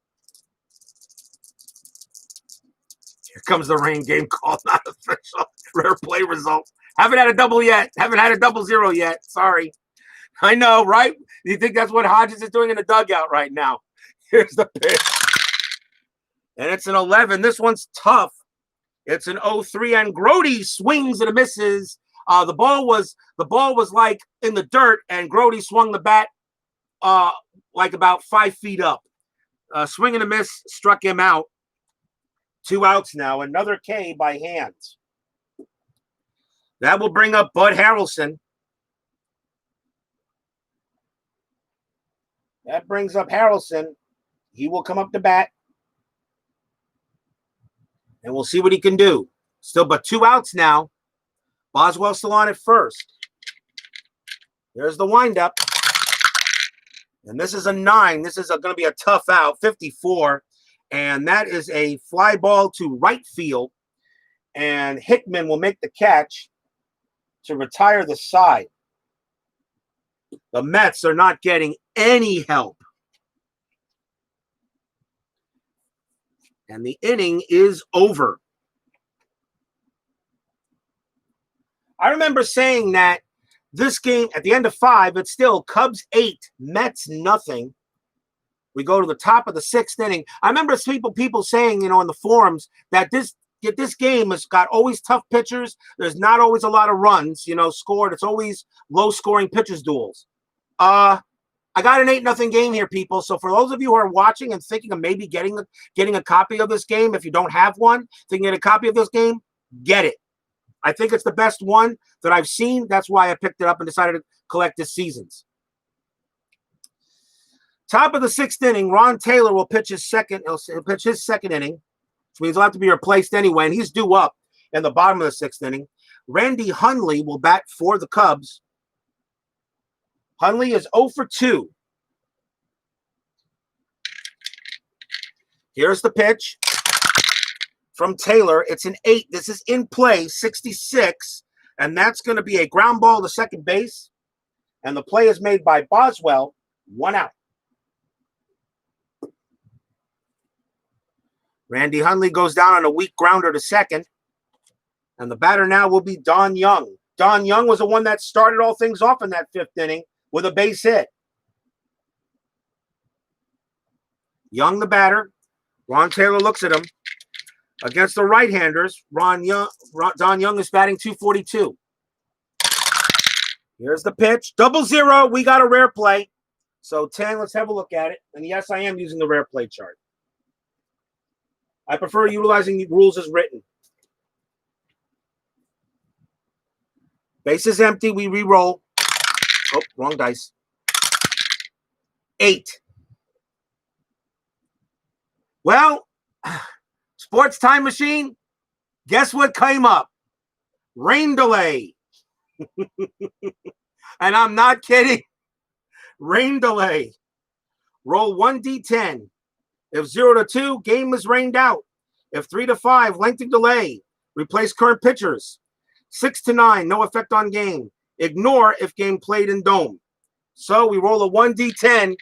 S1: Here comes the rain game call, not official. Rare play result. Haven't had a double yet. Haven't had a 0-0 yet. Sorry. I know, right? You think that's what Hodges is doing in the dugout right now? Here's the pitch. And it's an 11. This one's tough. It's an 0-3, and Grody swings and misses. The ball was like in the dirt, and Grody swung the bat like about 5 feet up. Swing and a miss struck him out. 2 outs now. Another K by Hands. That will bring up Bud Harrelson. That brings up Harrelson. He will come up to bat. And we'll see what he can do. Still, but 2 outs now. Boswell still on at first. There's the windup. And this is a 9. This is going to be a tough out, 54. And that is a fly ball to right field. And Hickman will make the catch to retire the side. The Mets are not getting any help. And the inning is over. I remember saying that this game, at the end of 5, it's still Cubs 8, Mets nothing. We go to the top of the 6th inning. I remember people saying, in the forums that this game has got always tough pitchers. There's not always a lot of runs, scored. It's always low-scoring pitchers duels. I got an 8-0 game here, people. So for those of you who are watching and thinking of maybe getting a copy of this game, if you don't have one, thinking of a copy of this game, get it. I think it's the best one that I've seen. That's why I picked it up and decided to collect this season's. Top of the 6th inning, Ron Taylor will pitch his second. He'll pitch his second inning, which means he'll have to be replaced anyway, and he's due up in the bottom of the 6th inning. Randy Hundley will bat for the Cubs. Hundley is 0 for 2. Here's the pitch from Taylor. It's an 8. This is in play, 66, and that's going to be a ground ball to second base. And the play is made by Boswell, 1 out. Randy Hundley goes down on a weak grounder to second. And the batter now will be Don Young. Don Young was the one that started all things off in that 5th inning with a base hit. Young the batter. Ron Taylor looks at him. Against the right-handers, Don Young is batting .242. Here's the pitch. 0-0. We got a rare play. So 10, let's have a look at it. And yes, I am using the rare play chart. I prefer utilizing the rules as written. Base is empty. We re-roll. Oh, wrong dice. 8. Well, Sports Time Machine, guess what came up? Rain delay. And I'm not kidding. Rain delay. Roll 1d10. If 0 to 2, game is rained out. If 3 to 5, lengthy delay. Replace current pitchers. 6 to 9, no effect on game. Ignore if game played in dome. So we roll a 1d10,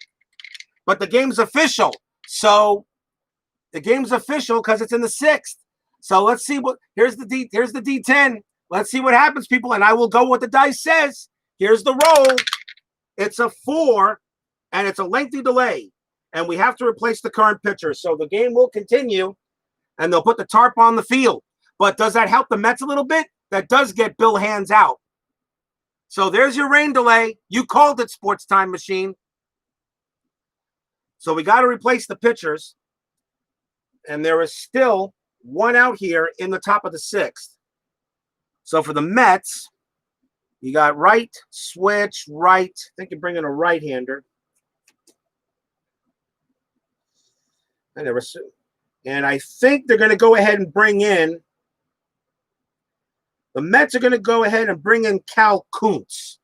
S1: but the game's official. So the game's official because it's in the 6th. So let's see what. Here's the D10. Let's see what happens, people. And I will go what the dice says. Here's the roll. It's a 4, and it's a lengthy delay. And we have to replace the current pitcher. So the game will continue, and they'll put the tarp on the field. But does that help the Mets a little bit? That does get Bill Hands out. So there's your rain delay. You called it, Sports Time Machine. So we got to replace the pitchers. And there is still 1 out here in the top of the 6th. So for the Mets, you got right, switch, right. I think you bring in a right-hander. And I think they're going to go ahead and bring in. The Mets are going to go ahead and bring in Cal Kuntz.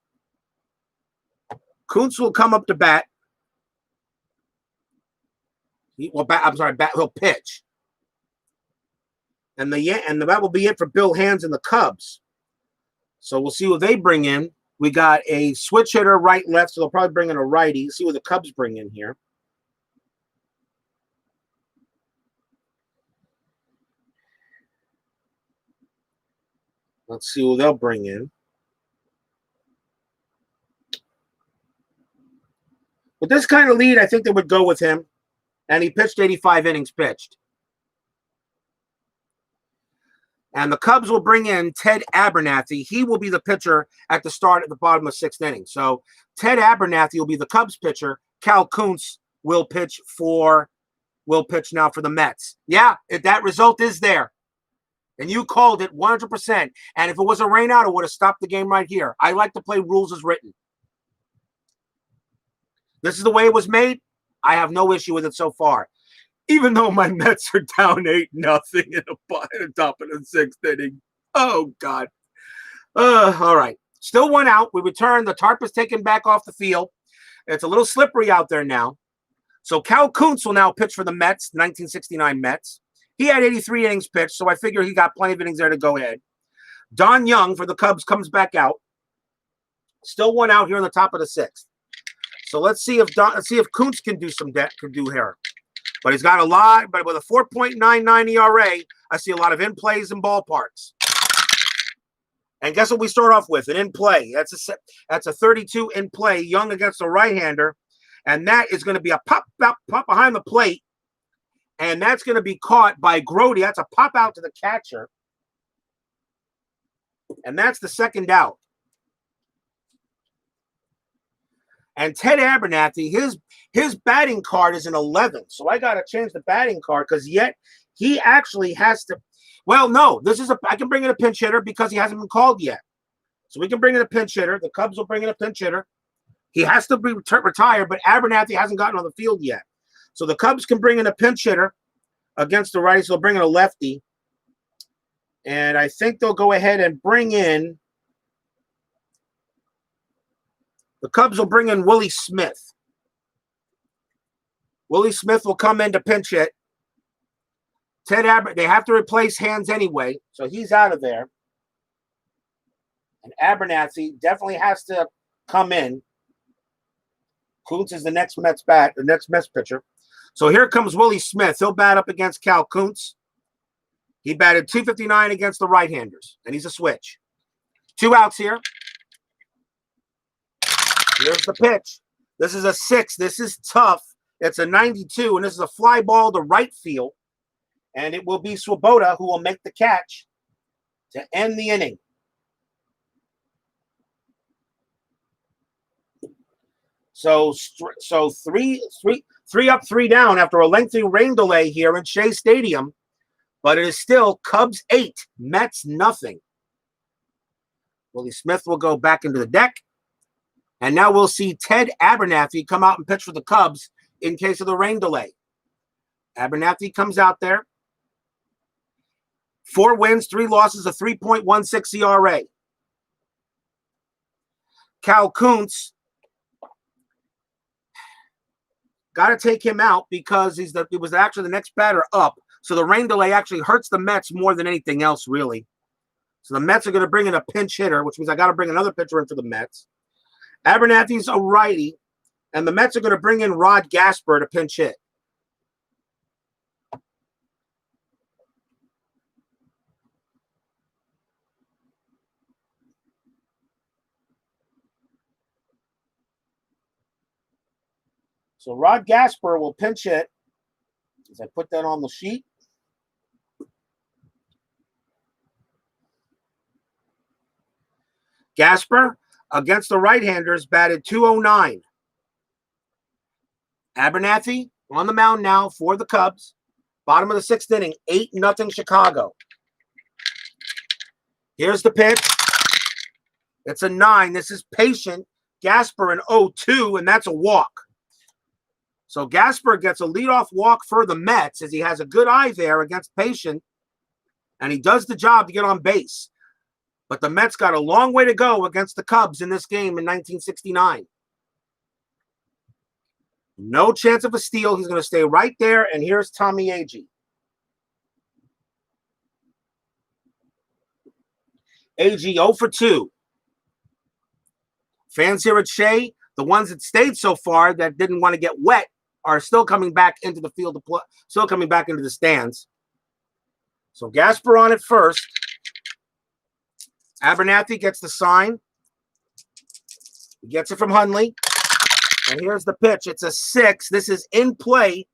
S1: Kuntz will come up to bat. He'll pitch. And that will be it for Bill Hands and the Cubs. So we'll see what they bring in. We got a switch hitter right, left, so they'll probably bring in a righty. See what the Cubs bring in here. Let's see who they'll bring in. With this kind of lead, I think they would go with him. And he pitched 85 innings pitched. And the Cubs will bring in Ted Abernathy. He will be the pitcher at the start at the bottom of the 6th inning. So Ted Abernathy will be the Cubs pitcher. Cal Kuntz will pitch now for the Mets. Yeah, that result is there. And you called it 100%. And if it was a rain out, it would have stopped the game right here. I like to play rules as written. This is the way it was made. I have no issue with it so far. Even though my Mets are down 8-0 in the top of the 6th inning. Oh, God. All right. Still 1 out. We return. The tarp is taken back off the field. It's a little slippery out there now. So Cal Kuntz will now pitch for the Mets, 1969 Mets. He had 83 innings pitched, so I figure he got plenty of innings there to go ahead. Don Young for the Cubs comes back out. Still 1 out here in the top of the 6th. So let's see if Kuntz can do here. But he's got a lot, but with a 4.99 ERA, I see a lot of in-plays and ballparks. And guess what we start off with? An in-play. That's a 32 in-play, Young against a right-hander. And that is going to be a pop behind the plate. And that's going to be caught by Grody. That's a pop out to the catcher. And that's the 2nd out. And Ted Abernathy, his batting card is an 11. So I got to change the batting card because yet he actually has to. Well, no, I can bring in a pinch hitter because he hasn't been called yet. So we can bring in a pinch hitter. The Cubs will bring in a pinch hitter. He has to be retired, but Abernathy hasn't gotten on the field yet. So the Cubs can bring in a pinch hitter against the righty. So they'll bring in a lefty. And I think they'll go ahead and bring in. The Cubs will bring in Willie Smith. Willie Smith will come in to pinch hit. They have to replace Hands anyway, so he's out of there. And Abernathy definitely has to come in. Kuntz is the next Mets pitcher. So here comes Willie Smith. He'll bat up against Cal Kuntz. He batted .259 against the right-handers, and he's a switch. 2 outs here. Here's the pitch. This is a 6. This is tough. It's a 92, and this is a fly ball to right field. And it will be Swoboda who will make the catch to end the inning. So 3 up, 3 down after a lengthy rain delay here in Shea Stadium. But it is still Cubs 8, Mets nothing. Willie Smith will go back into the deck. And now we'll see Ted Abernathy come out and pitch for the Cubs in case of the rain delay. Abernathy comes out there. 4 wins, 3 losses, a 3.16 ERA. Cal Kuntz, got to take him out because he was actually the next batter up. So the rain delay actually hurts the Mets more than anything else, really. So the Mets are going to bring in a pinch hitter, which means I got to bring another pitcher in for the Mets. Abernathy's a righty, and the Mets are going to bring in Rod Gasper to pinch hit. So Rod Gasper will pinch hit. As I put that on the sheet. Gasper against the right-handers batted .209. Abernathy on the mound now for the Cubs. Bottom of the 6th inning, 8-0 Chicago. Here's the pitch. It's a 9. This is patient. Gasper an 0-2, and that's a walk. So Gasper gets a leadoff walk for the Mets as he has a good eye there against patient, and he does the job to get on base. But the Mets got a long way to go against the Cubs in this game in 1969. No chance of a steal. He's going to stay right there. And here's Tommy Agee. Agee 0 for 2. Fans here at Shea, the ones that stayed so far that didn't want to get wet, are still coming back into the field, still coming back into the stands. So Gasper on at first. Abernathy gets the sign. He gets it from Hundley. And here's the pitch. It's a 6. This is in play.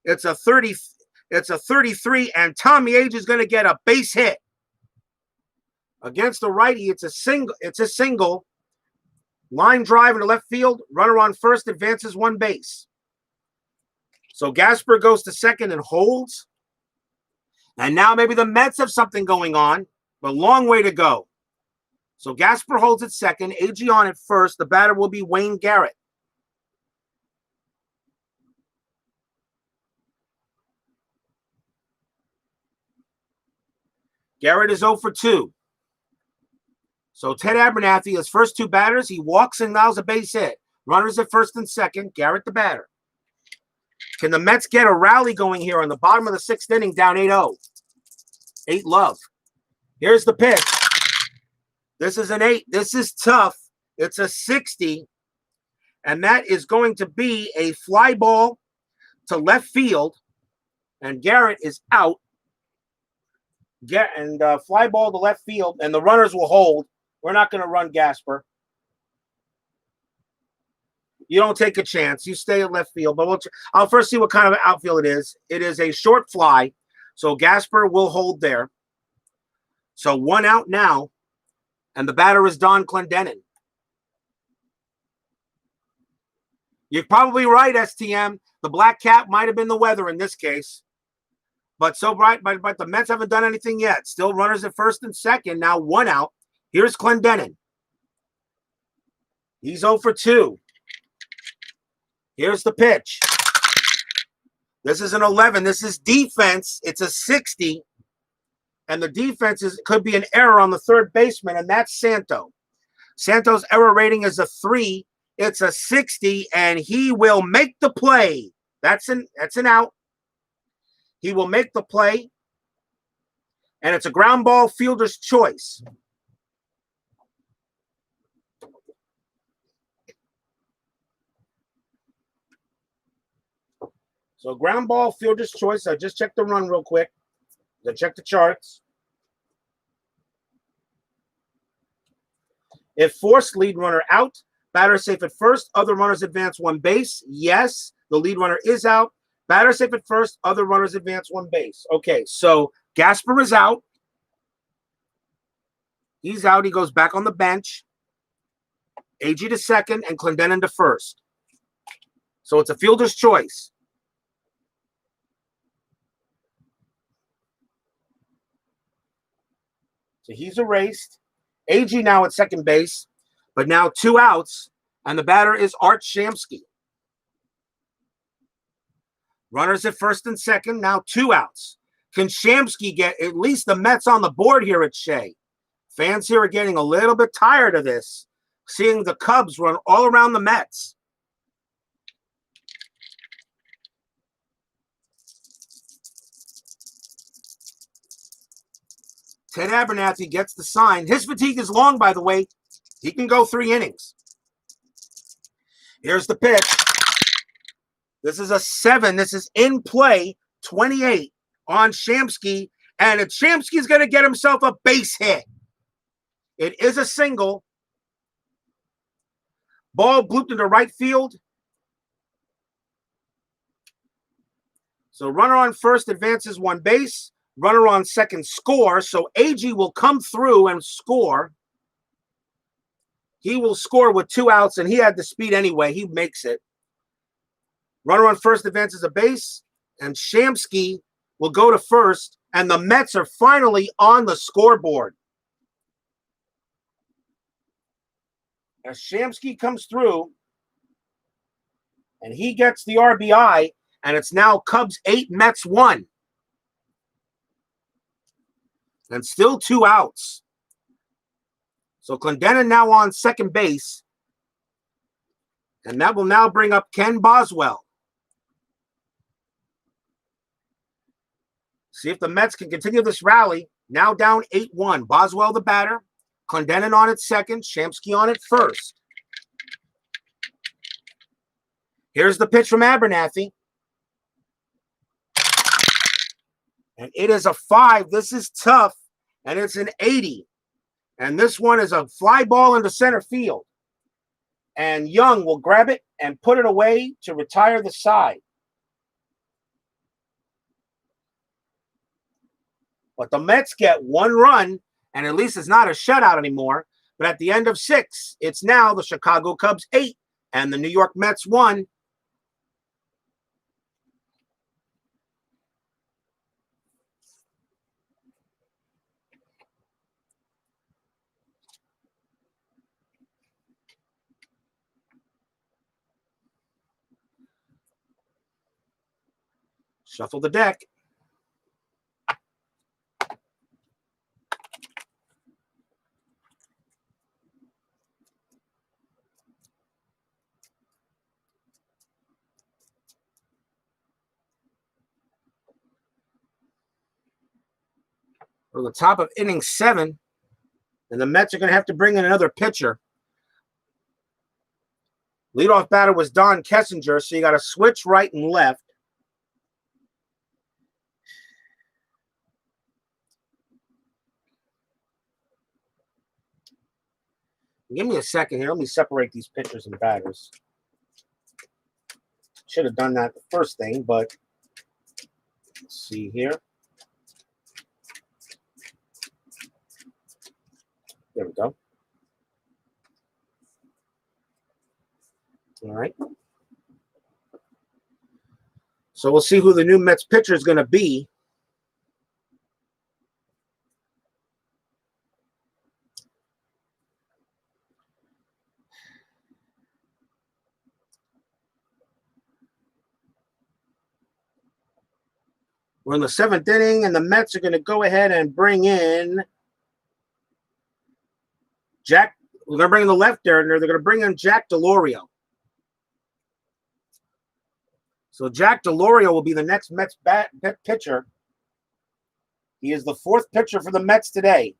S1: It's a 30. It's a 33, and Tommy Agee is going to get a base hit. Against the righty, it's a single. It's a single. Line drive into left field. Runner on first, advances 1 base. So Gasper goes to second and holds. And now maybe the Mets have something going on, but long way to go. So Gasper holds at second, Agee on at first. The batter will be Wayne Garrett. Garrett is 0 for 2. So Ted Abernathy, his first 2 batters, he walks and allows a base hit. Runners at first and second, Garrett the batter. Can the Mets get a rally going here on the bottom of the 6th inning, down 8-0? 8-love. Here's the pitch. This is an 8. This is tough. It's a 60. And that is going to be a fly ball to left field. And Garrett is out. Fly ball to left field. And the runners will hold. We're not going to run Gasper. You don't take a chance. You stay at left field. But I'll first see what kind of outfield it is. It is a short fly. So Gasper will hold there. So 1 out now. And the batter is Don Clendenin. You're probably right, STM. The black cap might have been the weather in this case. But the Mets haven't done anything yet. Still runners at first and second. Now 1 out. Here's Clendenin. He's 0 for 2. Here's the pitch. This is an 11. This is defense. It's a 60. And the defense could be an error on the third baseman, and that's Santo. Santo's error rating is a 3. It's a 60, and he will make the play. That's an out. He will make the play, and it's a ground ball, fielder's choice. So ground ball, fielder's choice. I just checked the run real quick. I checked the charts. If forced, lead runner out. Batter safe at first. Other runners advance 1 base. Yes, the lead runner is out. Batter safe at first. Other runners advance 1 base. Okay, so Gasper is out. He's out. He goes back on the bench. Agee to second and Clendenin to first. So it's a fielder's choice. So he's erased. Agee now at second base, but now 2 outs, and the batter is Art Shamsky. Runners at first and second, now 2 outs. Can Shamsky get at least the Mets on the board here at Shea? Fans here are getting a little bit tired of this, seeing the Cubs run all around the Mets. Ted Abernathy gets the sign. His fatigue is long, by the way. He can go 3 innings. Here's the pitch. This is a 7. This is in play, 28 on Shamsky. And Shamsky's going to get himself a base hit. It is a single. Ball blooped into right field. So runner on first advances 1 base. Runner on second scores. So Agee will come through and score. He will score with 2 outs, and he had the speed anyway. He makes it. Runner on first advances a base, and Shamsky will go to first, and the Mets are finally on the scoreboard. As Shamsky comes through, and he gets the RBI, and it's now Cubs 8, Mets 1. And still 2 outs. So Clendenin now on second base. And that will now bring up Ken Boswell. See if the Mets can continue this rally. Now down 8-1. Boswell the batter. Clendenon on at second. Shamsky on at first. Here's the pitch from Abernathy. And it is a 5. This is tough. And it's an 80. And this one is a fly ball into center field. And Young will grab it and put it away to retire the side. But the Mets get 1 run, and at least it's not a shutout anymore. But at the end of 6, it's now the Chicago Cubs 8 and the New York Mets 1. Shuffle the deck. We're at the top of inning 7, and the Mets are going to have to bring in another pitcher. Leadoff batter was Don Kessinger, so you got to switch right and left. Give me a second here. Let me separate these pitchers and batters. Should have done that the first thing, but let's see here. There we go. All right. So we'll see who the new Mets pitcher is going to be. We're in the 7th inning, and the Mets are going to go ahead and bring in Jack. We're going to bring in the left-hander. They're going to bring in Jack Delorio. So Jack Delorio will be the next Mets pitcher. He is the 4th pitcher for the Mets today.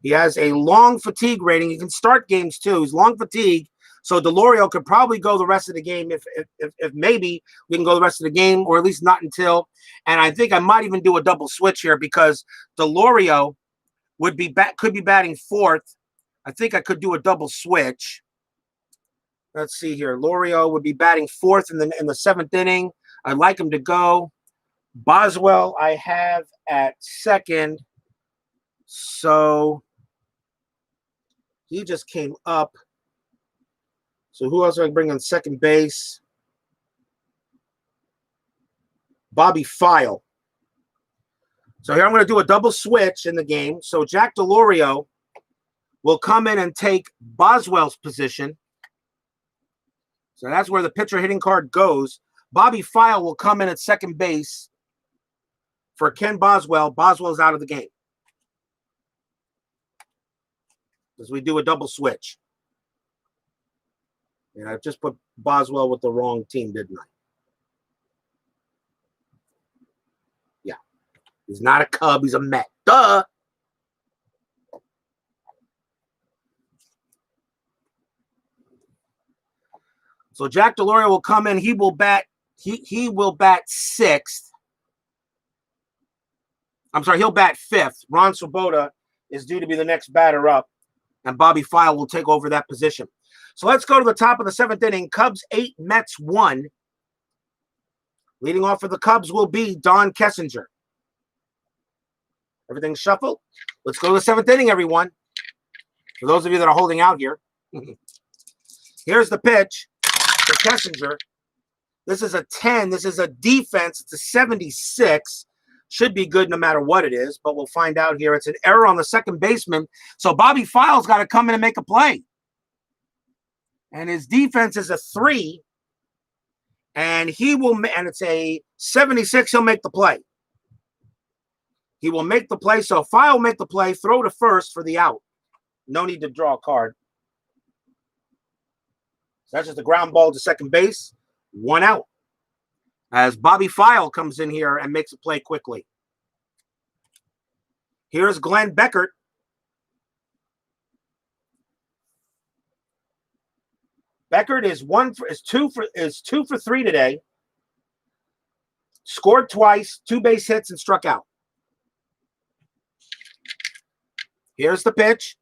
S1: He has a long fatigue rating. He can start games too. He's long fatigue. So Delorio could probably go the rest of the game if maybe we can go the rest of the game, or at least not until. And I think I might even do a double switch here because Delorio could be batting 4th. I think I could do a double switch. Let's see here. Delorio would be batting 4th in the 7th inning. I'd like him to go. Boswell I have at 2nd. So he just came up. So who else do I bring on second base? Bobby File. So here I'm going to do a double switch in the game. So Jack Delorio will come in and take Boswell's position. So that's where the pitcher hitting card goes. Bobby File will come in at second base for Ken Boswell. Boswell's out of the game. As we do a double switch. And I just put Boswell with the wrong team, didn't I? Yeah. He's not a Cub. He's a Met. Duh. So Jack Delorio will come in. He will bat 6th. I'm sorry, he'll bat 5th. Ron Swoboda is due to be the next batter up, and Bobby File will take over that position. So let's go to the top of the 7th inning. Cubs 8, Mets 1. Leading off for the Cubs will be Don Kessinger. Everything's shuffled. Let's go to the 7th inning, everyone. For those of you that are holding out here. Here's the pitch for Kessinger. This is a 10. This is a defense. It's a 76. Should be good no matter what it is, but we'll find out here. It's an error on the second baseman. So Bobby File's got to come in and make a play. And his defense is a 3. And and it's a 76. He'll make the play. He will make the play. So File will make the play, throw to first for the out. No need to draw a card. So that's just a ground ball to second base. 1 out. As Bobby File comes in here and makes a play quickly. Here's Glenn Beckert. Beckert is 2 for 3 today. Scored twice, 2 base hits, and struck out. Here's the pitch.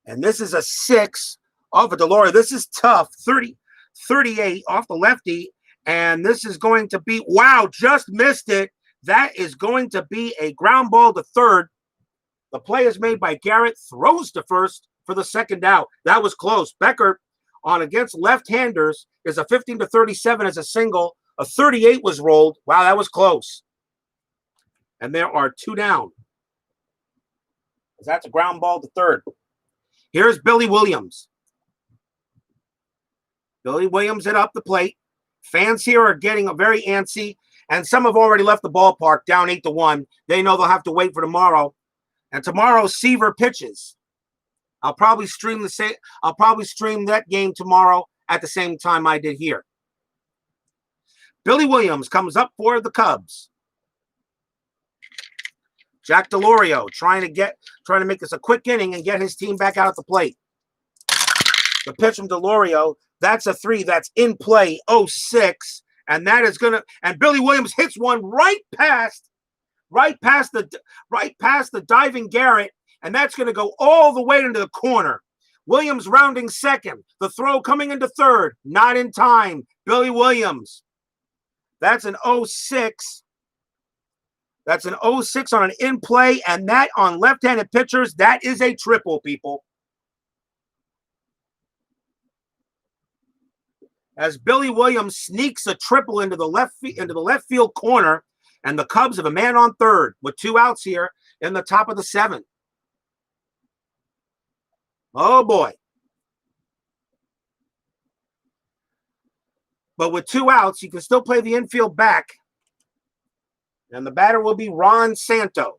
S1: And this is a 6 off of Deloria. This is tough. 38 off the lefty. And this is going to be, wow, just missed it. That is going to be a ground ball to third. The play is made by Garrett, throws to first for the second out. That was close. Beckert on against left-handers is a 15-37 as a single. A 38 was rolled. Wow, that was close. And there are 2 down. That's a ground ball to third. Here's Billy Williams. Billy Williams hit up the plate. Fans here are getting very antsy, and some have already left the ballpark down 8-1. They know they'll have to wait for tomorrow. And tomorrow, Seaver pitches. I'll probably stream that game tomorrow at the same time I did here. Billy Williams comes up for the Cubs. Jack Delorio trying to make this a quick inning and get his team back out at the plate. The pitch from Delorio, that's a 3. That's in play, 0-6. And that is and Billy Williams hits one right past the diving Garrett, and that's gonna go all the way into the corner. Williams rounding second. The throw coming into third. Not in time. Billy Williams. That's an 0-6. That's an 0-6 on an in play, and that on left-handed pitchers, that is a triple, people. As Billy Williams sneaks a triple into the left field corner, and the Cubs have a man on third with 2 outs here in the top of the 7th. Oh boy. But with 2 outs, you can still play the infield back. And the batter will be Ron Santo.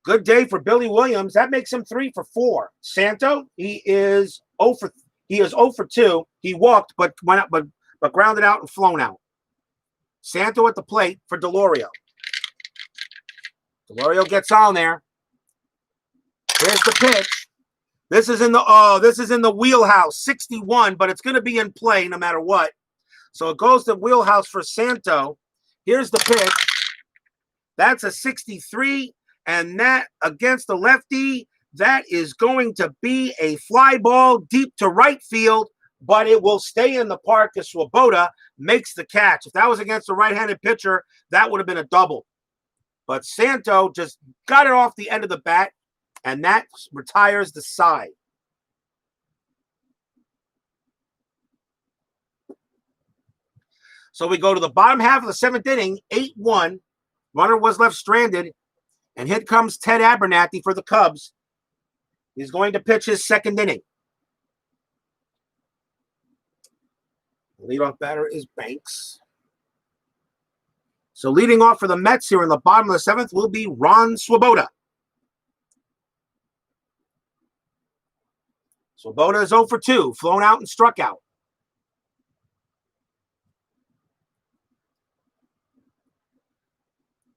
S1: Good day for Billy Williams. That makes him 3 for 4. Santo, he is 0 for 2. He walked, but went out, but grounded out and flown out. Santo at the plate for Delorio. Delorio gets on there. Here's the pitch. This is in the wheelhouse, 61, but it's going to be in play no matter what. So it goes to wheelhouse for Santo. Here's the pitch. That's a 63, and that against the lefty, that is going to be a fly ball deep to right field, but it will stay in the park as Swoboda makes the catch. If that was against a right-handed pitcher, that would have been a double. But Santo just got it off the end of the bat, and that retires the side. So we go to the bottom half of the 7th inning, 8-1. Runner was left stranded, and here comes Ted Abernathy for the Cubs. He's going to pitch his 2nd inning. The leadoff batter is Banks. So leading off for the Mets here in the bottom of the 7th will be Ron Swoboda. Swoboda is 0 for 2, flown out and struck out.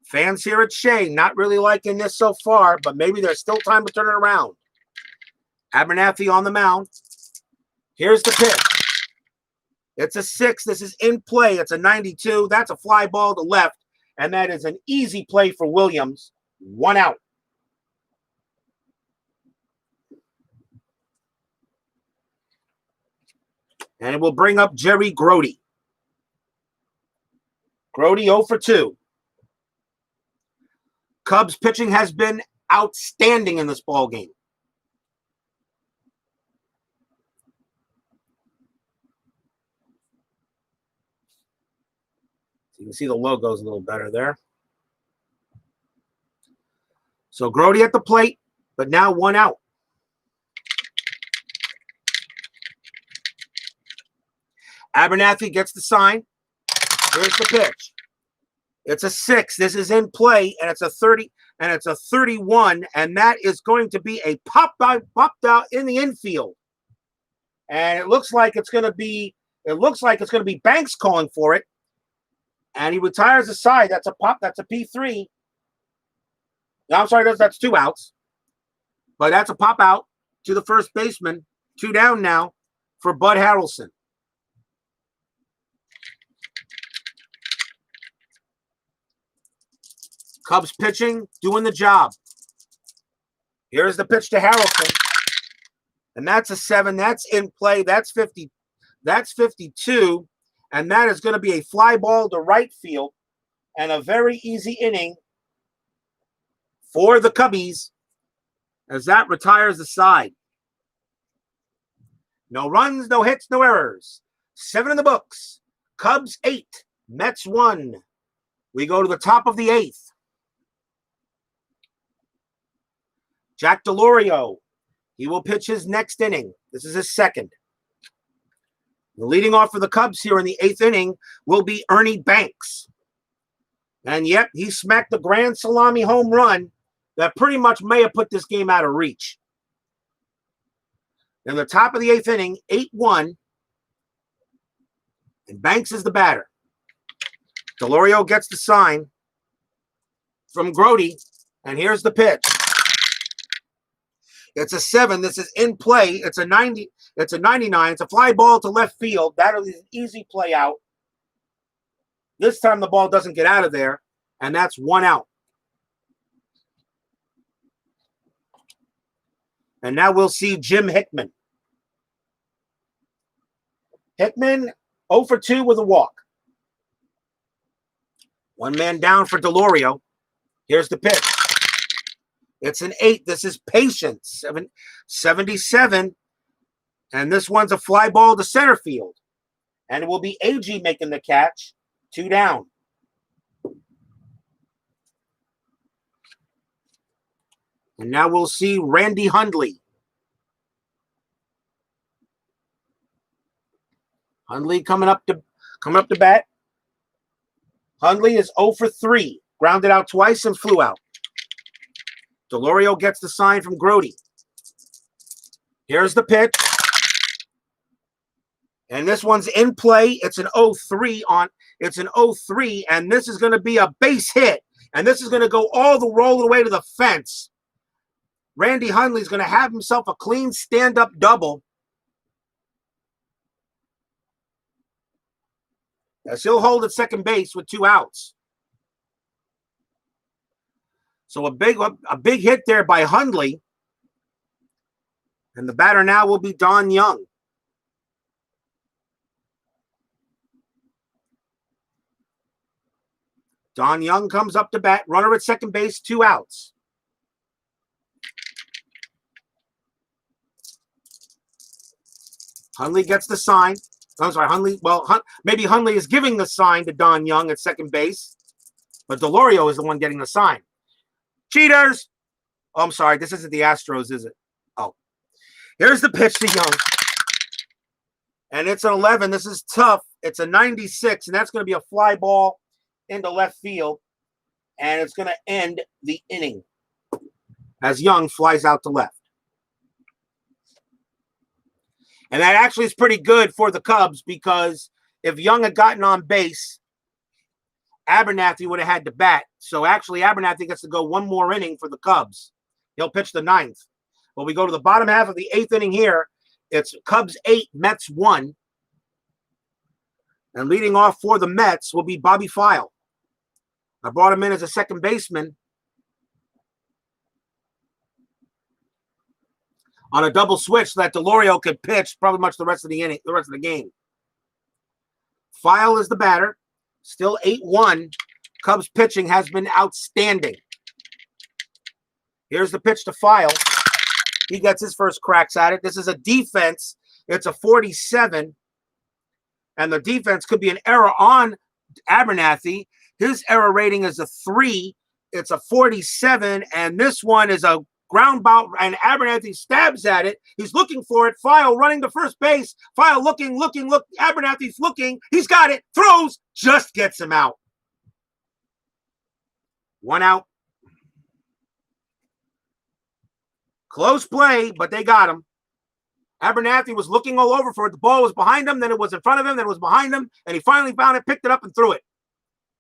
S1: Fans here at Shea not really liking this so far, but maybe there's still time to turn it around. Abernathy on the mound. Here's the pitch. It's a 6. This is in play. It's a 92. That's a fly ball to left, and that is an easy play for Williams. 1 out. And it will bring up Jerry Grody. Grody 0 for 2. Cubs pitching has been outstanding in this ball game. So you can see the logos a little better there. So Grody at the plate, but now 1 out. Abernathy gets the sign. Here's the pitch. It's a 6. This is in play, and it's a 30. and it's a 31, and that is going to be a popped out in the infield. And it looks like it's going to be Banks calling for it. And he retires the side. That's a pop. That's a P3. No, I'm sorry, that's 2 outs. But that's a pop out to the first baseman. 2 down now for Bud Harrelson. Cubs pitching, doing the job. Here's the pitch to Harrelson. And that's a 7. That's in play. That's 50. That's 52. And that is going to be a fly ball to right field. And a very easy inning for the Cubbies as that retires the side. No runs, no hits, no errors. 7 in the books. Cubs 8, Mets 1. We go to the top of the 8th. Jack Delorio. He will pitch his next inning. This is his second. The leading off for the Cubs here in the 8th inning will be Ernie Banks. And yep, he smacked the grand salami home run that pretty much may have put this game out of reach. In the top of the 8th inning, 8-1. And Banks is the batter. Delorio gets the sign from Grody. And here's the pitch. It's a 7. This is in play. It's a 90. It's a 99. It's a fly ball to left field. That is an easy play out. This time the ball doesn't get out of there, and that's 1 out. And now we'll see Jim Hickman. Hickman 0 for 2 with a walk. 1 man down for Delorio. Here's the pitch. It's an 8. This is Patience. 77. And this one's a fly ball to center field. And it will be AG making the catch. 2 down. And now we'll see Randy Hundley. Hundley coming up to bat. Hundley is 0 for 3. Grounded out twice and flew out. Delorio gets the sign from Grody. Here's the pitch. And this one's in play. It's an 0-3 It's an 0-3, and this is going to be a base hit. And this is going to go all the way to the fence. Randy Hundley's going to have himself a clean stand-up double. As he'll hold at second base with 2 outs. So a big hit there by Hundley. And the batter now will be Don Young. Don Young comes up to bat. Runner at second base, 2 outs. Hundley gets the sign. I'm sorry, Hundley. Well, maybe Hundley is giving the sign to Don Young at second base. But Delorio is the one getting the sign. Cheaters! Oh, I'm sorry. This isn't the Astros, is it? Oh. Here's the pitch to Young. And it's an 11. This is tough. It's a 96, and that's going to be a fly ball into left field. And it's going to end the inning as Young flies out to left. And that actually is pretty good for the Cubs because if Young had gotten on base, Abernathy would have had to bat. So actually, Abernathy gets to go 1 more inning for the Cubs. He'll pitch the 9th. But we go to the bottom half of the 8th inning here. It's Cubs 8, Mets 1. And leading off for the Mets will be Bobby File. I brought him in as a second baseman on a double switch so that Delorio could pitch probably much the rest of the inning, the rest of the game. File is the batter. Still 8-1. Cubs pitching has been outstanding. Here's the pitch to File. He gets his first cracks at it. This is a defense. It's a 47. And the defense could be an error on Abernathy. His error rating is a 3. It's a 47. And this one is a ground ball, and Abernathy stabs at it. He's looking for it. File running to first base. File looking. Abernathy's looking. He's got it. Throws. Just gets him out. 1 out. Close play, but they got him. Abernathy was looking all over for it. The ball was behind him, then it was in front of him, then it was behind him, and he finally found it, picked it up, and threw it.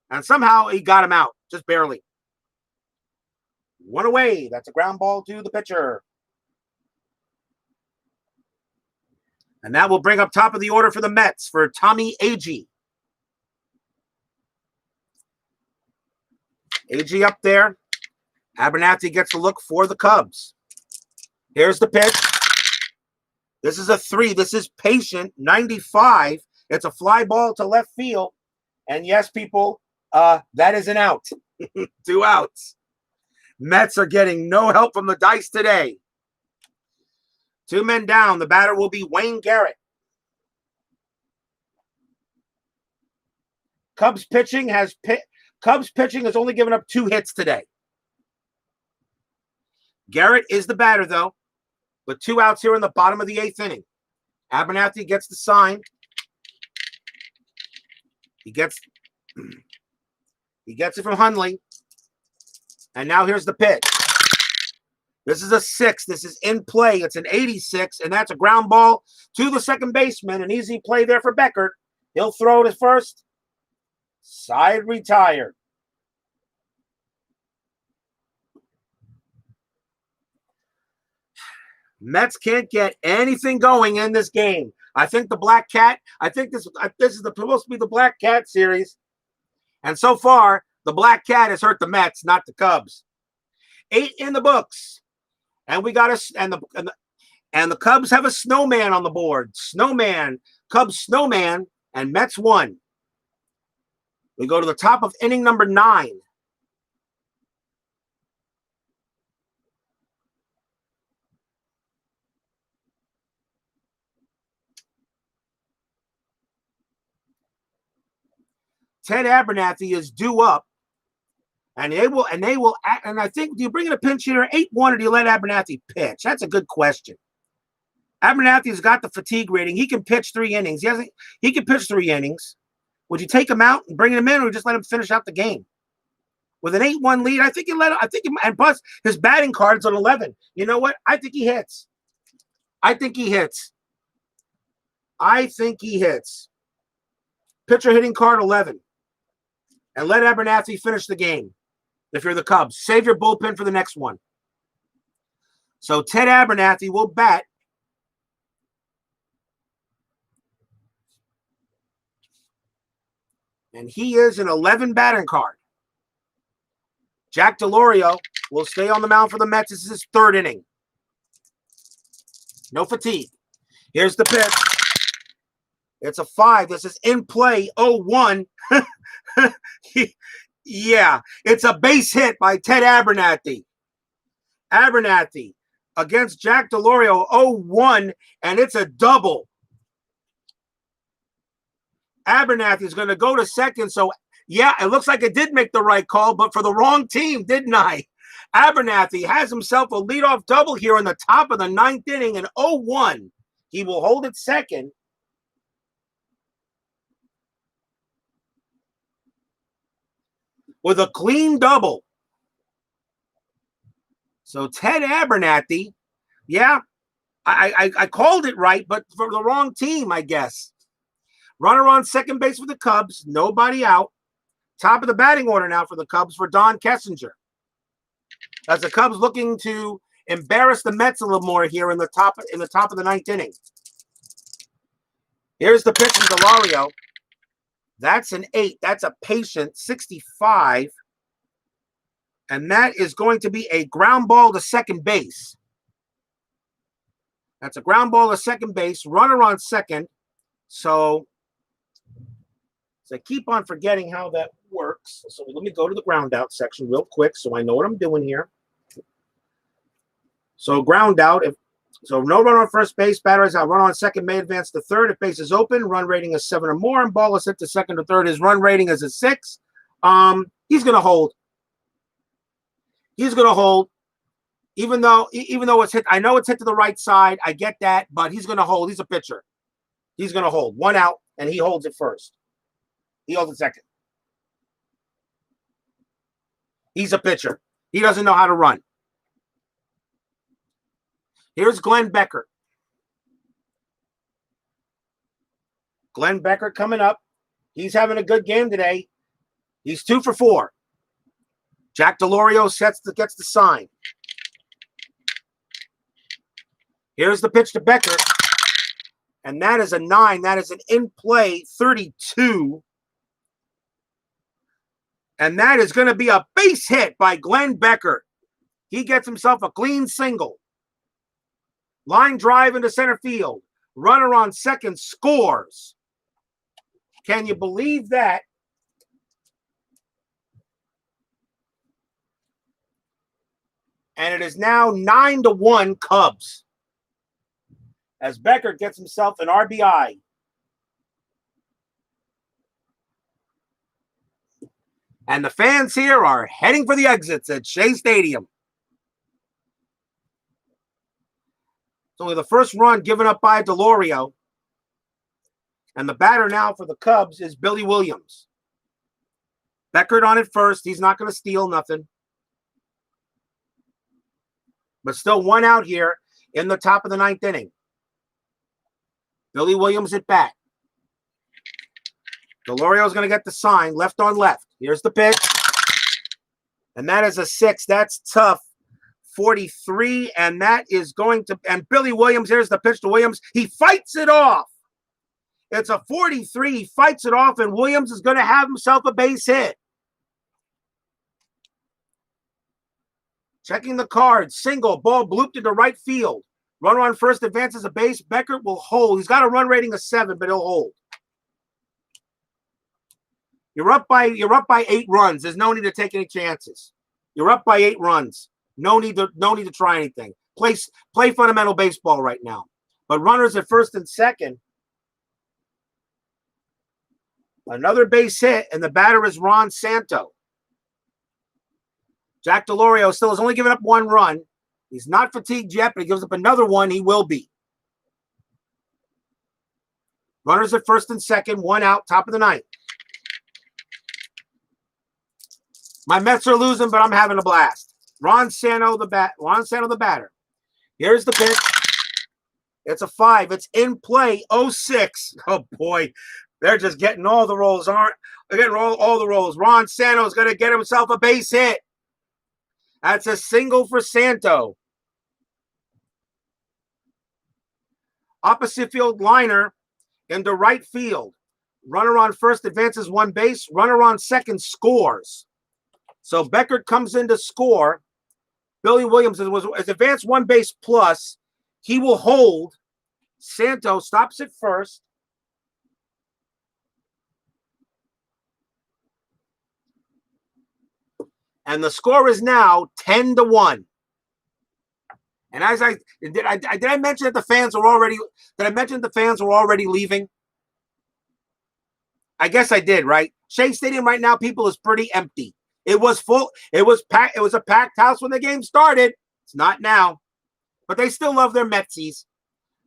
S1: And somehow he got him out, just barely. One away. That's a ground ball to the pitcher. And that will bring up top of the order for the Mets for Tommy Agee. Agee up there. Abernathy gets the look for the Cubs. Here's the pitch. This is a 3. This is patient. 95. It's a fly ball to left field. And yes, people, that is an out. 2 outs. Mets are getting no help from the dice today. 2 men down. The batter will be Wayne Garrett. Cubs pitching has only given up 2 hits today. Garrett is the batter, though, with 2 outs here in the bottom of the 8th inning. Abernathy gets the sign. He gets it from Hundley. And now here's the pitch. This is a 6. This is in play. It's an 86, and that's a ground ball to the second baseman. An easy play there for Beckert. He'll throw to first. Side retired. Mets can't get anything going in this game. I think the Black Cat, this is supposed to be the Black Cat series. And so far, the Black Cat has hurt the Mets, not the Cubs. 8 in the books. And we got the Cubs have a snowman on the board. Cubs snowman, and Mets 1. We go to the top of inning number 9. Ted Abernathy is due up, and they will, and I think, do you bring in a pinch hitter 8-1, or do you let Abernathy pitch? That's a good question. Abernathy's got the fatigue rating. He can pitch 3 innings. He can pitch 3 innings. Would you take him out and bring him in, or just let him finish out the game? With an 8-1 lead, and plus his batting card's on 11. You know what? I think he hits. Pitcher hitting card 11. And let Abernathy finish the game. If you're the Cubs, save your bullpen for the next one. So Ted Abernathy will bat. And he is an 11 batting card. Jack DeLorio will stay on the mound for the Mets. This is his 3rd inning. No fatigue. Here's the pitch. It's a 5. This is in play. 0-1. Yeah, it's a base hit by Ted Abernathy. Abernathy against Jack DeLorio, 0-1, and it's a double. Abernathy is going to go to second, so yeah, it looks like I did make the right call, but for the wrong team, didn't I? Abernathy has himself a leadoff double here in the top of the 9th inning, and 0-1. He will hold it second. With a clean double. So Ted Abernathy, yeah, I called it right, but for the wrong team, I guess. Runner on second base for the Cubs, nobody out. Top of the batting order now for the Cubs for Don Kessinger. As the Cubs looking to embarrass the Mets a little more here in the top of the 9th inning. Here's the pitch from DeLorio. That's an 8. That's a patient 65. And that is going to be a ground ball to second base. That's a ground ball to second base. Runner on second. So I keep on forgetting how that works. So let me go to the ground out section real quick so I know what I'm doing here. So ground out. So no run on first base, batter is out. Run on second may advance to third. If base is open, run rating is 7 or more, and ball is hit to second or third. His run rating is a 6. He's going to hold. Even though it's hit. I know it's hit to the right side. I get that, but he's going to hold. He's a pitcher. He's going to hold. 1 out, and he holds it first. He holds it second. He's a pitcher. He doesn't know how to run. Here's Glenn Becker. Glenn Becker coming up. He's having a good game today. He's 2 for 4. Jack Delorio gets the sign. Here's the pitch to Becker. And that is a 9. That is an in-play 32. And that is going to be a base hit by Glenn Becker. He gets himself a clean single. Line drive into center field. Runner on second scores. Can you believe that? And it is now 9-1 Cubs, as Becker gets himself an RBI. And the fans here are heading for the exits at Shea Stadium. It's only the first run given up by Delorio. And the batter now for the Cubs is Billy Williams. Beckert on it first. He's not going to steal nothing. But still 1 out here in the top of the 9th inning. Billy Williams at bat. Delorio's going to get the sign, left on left. Here's the pitch. And that is a 6. That's tough. 43, and that is going to, and Billy Williams, here's the pitch to Williams. He fights it off. It's a 43. He fights it off, and Williams is going to have himself a base hit. Checking the cards. Single. Ball blooped into right field. Runner on first advances a base. Beckert will hold. He's got a run rating of 7, but he'll hold. You're up by 8 runs. There's no need to take any chances. You're up by 8 runs. No need to try anything. Play fundamental baseball right now. But runners at first and second. Another base hit, and the batter is Ron Santo. Jack Delorio still has only given up 1 run. He's not fatigued yet, but he gives up another one. He will be. Runners at first and second, 1 out, top of the 9th. My Mets are losing, but I'm having a blast. Ron Santo the batter. Here's the pitch. It's a 5. It's in play. 0-6. Oh boy, they're just getting all the rolls. They're getting all the rolls. Ron Santo's going to get himself a base hit. That's a single for Santo. Opposite field liner into right field. Runner on first advances 1 base. Runner on second scores. So Beckert comes in to score. Billy Williams is advanced 1 base plus. He will hold. Santo stops at first. And the score is now 10-1. And as did I mention that the fans were already? Did I mention the fans were already leaving? I guess I did, right? Shea Stadium right now, people, is pretty empty. It was full. It was packed. It was a packed house when the game started. It's not now, but they still love their Metsies.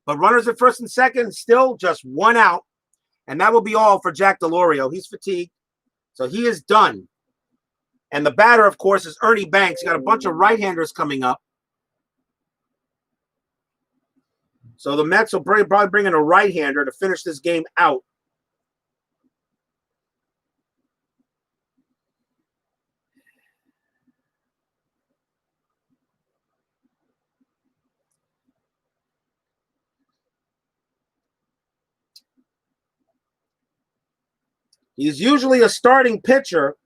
S1: But runners at first and second, still just 1 out, and that will be all for Jack Delorio. He's fatigued, so he is done. And the batter, of course, is Ernie Banks. He's got a bunch of right-handers coming up. So the Mets will probably bring in a right-hander to finish this game out. He's usually a starting pitcher.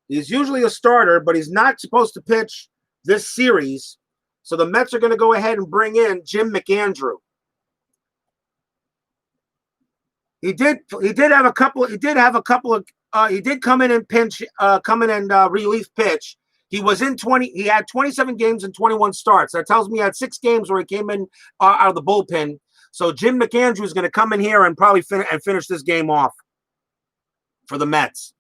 S1: He's usually a starter, but he's not supposed to pitch this series. So the Mets are going to go ahead and bring in Jim McAndrew. He did come in and relief pitch. He had 27 games and 21 starts. That tells me he had 6 games where he came in out of the bullpen. So Jim McAndrew is going to come in here and probably finish this game off for the Mets.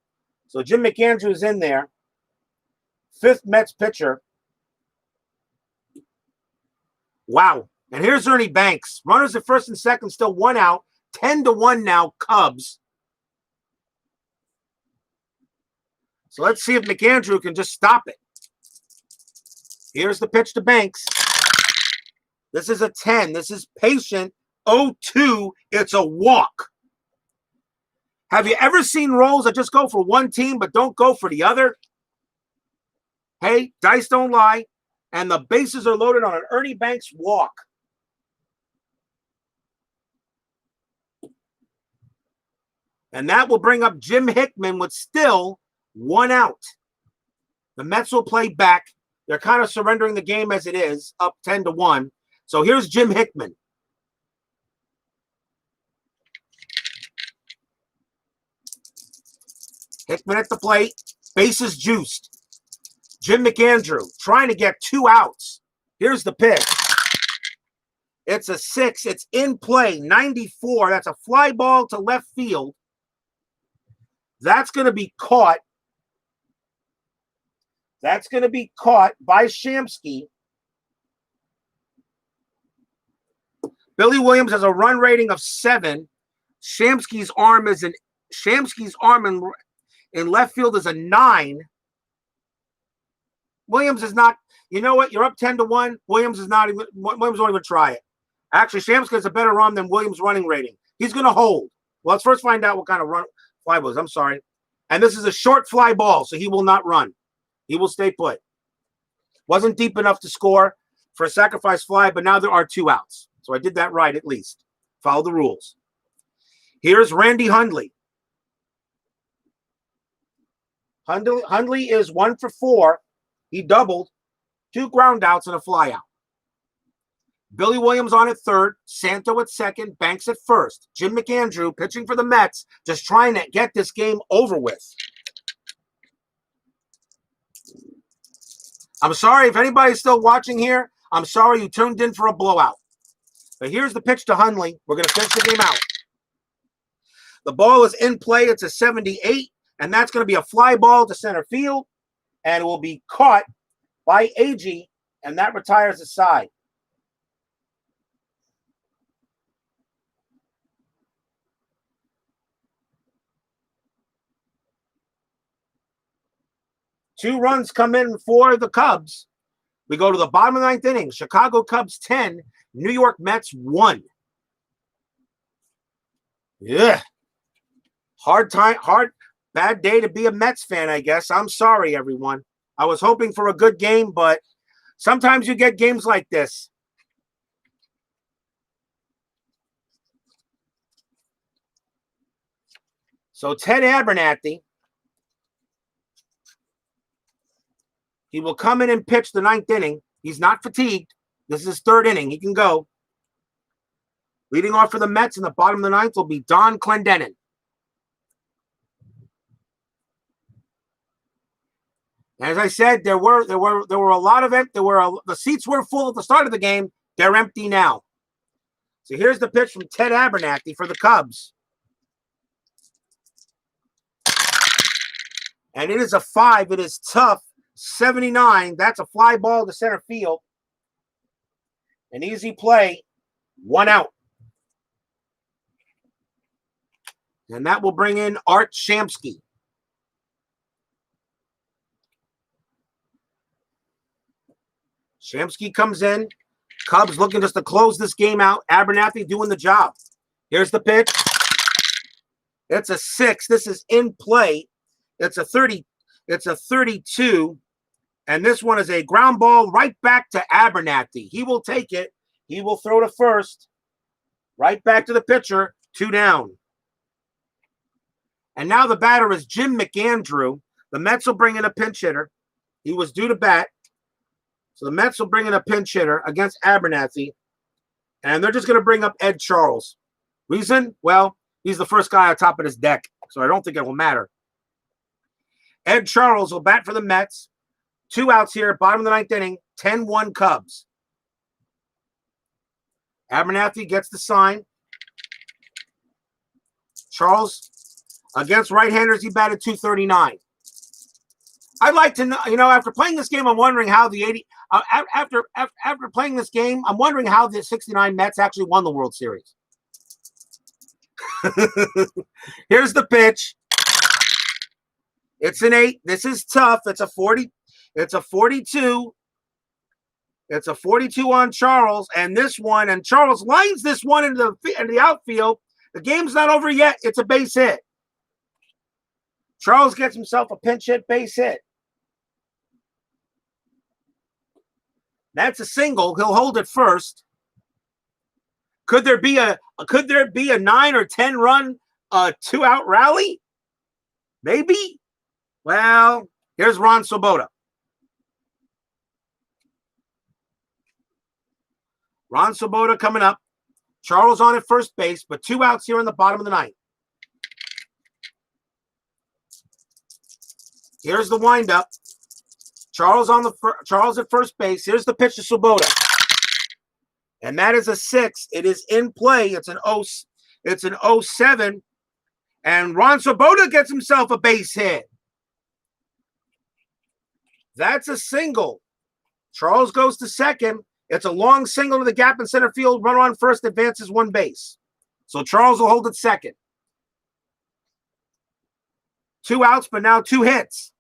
S1: So Jim McAndrew is in there. 5th Mets pitcher. Wow. And here's Ernie Banks. Runners at first and second, still 1 out. 10-1 now, Cubs. So let's see if McAndrew can just stop it. Here's the pitch to Banks. This is a 10. This is patient. 0-2. It's a walk. Have you ever seen rolls that just go for one team but don't go for the other? Hey, dice don't lie. And the bases are loaded on an Ernie Banks walk. And that will bring up Jim Hickman with still 1 out. The Mets will play back. They're kind of surrendering the game as it is, up 10-1. So here's Jim Hickman. Hickman at the plate. Bases juiced. Jim McAndrew trying to get 2 outs. Here's the pitch. It's a 6. It's in play. 94. That's a fly ball to left field. That's going to be caught. That's going to be caught by Shamsky. Billy Williams has a run rating of 7. Shamsky's arm in left field is a 9. Williams is not. You know what? You're up 10-1. Williams is not even. Williams won't even try it. Actually, Shamsky has a better arm than Williams' running rating. He's going to hold. Well, let's first find out what kind of fly ball is. I'm sorry. And this is a short fly ball, so he will not run. He will stay put. Wasn't deep enough to score for a sacrifice fly, but now there are 2 outs. So I did that right at least. Follow the rules. Here's Randy Hundley. Hundley is 1 for 4. He doubled. 2 ground outs and a fly out. Billy Williams on at third. Santo at second. Banks at first. Jim McAndrew pitching for the Mets, just trying to get this game over with. I'm sorry if anybody's still watching here. I'm sorry you tuned in for a blowout. But here's the pitch to Hundley. We're going to finish the game out. The ball is in play. It's a 78, and that's going to be a fly ball to center field, and it will be caught by Agee, and that retires the side. Two runs come in for the Cubs. We go to the bottom of the 9th inning. Chicago Cubs 10, New York Mets 1. Yeah. Bad day to be a Mets fan, I guess. I'm sorry, everyone. I was hoping for a good game, but sometimes you get games like this. So Ted Abernathy, he will come in and pitch the 9th inning. He's not fatigued. This is his 3rd inning. He can go. Leading off for the Mets in the bottom of the 9th will be Don Clendenin. As I said, there were a lot of it. The seats were full at the start of the game. They're empty now. So here's the pitch from Ted Abernathy for the Cubs. And it is a 5. It is tough. 79. That's a fly ball to center field. An easy play. 1 out. And that will bring in Art Shamsky. Shamsky comes in. Cubs looking just to close this game out. Abernathy doing the job. Here's the pitch. It's a 6. This is in play. It's a 30. It's a 32. And this one is a ground ball right back to Abernathy. He will take it. He will throw to first. Right back to the pitcher. 2 down. And now the batter is Jim McAndrew. The Mets will bring in a pinch hitter. He was due to bat. So the Mets will bring in a pinch hitter against Abernathy. And they're just going to bring up Ed Charles. Reason? Well, he's the first guy on top of this deck. So I don't think it will matter. Ed Charles will bat for the Mets. 2 outs here, bottom of the 9th inning. 10-1 Cubs. Abernathy gets the sign. Charles, against right-handers, he batted .239. I'd like to know, after playing this game, I'm wondering how the after playing this game, I'm wondering how the 69 Mets actually won the World Series. Here's the pitch. It's an 8. This is tough. It's a 40. It's a 42. It's a 42 on Charles, and this one, and Charles lines this one into the outfield. The game's not over yet. It's a base hit. Charles gets himself a pinch hit base hit. That's a single. He'll hold it first. Could there be a 9 or 10 run 2-out rally? Maybe. Well, here's Ron Swoboda. Ron Swoboda coming up. Charles on at first base, but 2 outs here in the bottom of the ninth. Here's the windup. Charles at first base. Here's the pitch to Swoboda. And that is a 6. It is in play. It's an 0-7. And Ron Swoboda gets himself a base hit. That's a single. Charles goes to second. It's a long single to the gap in center field. Runner on first advances 1 base. So Charles will hold it second. 2 outs, but now 2 hits.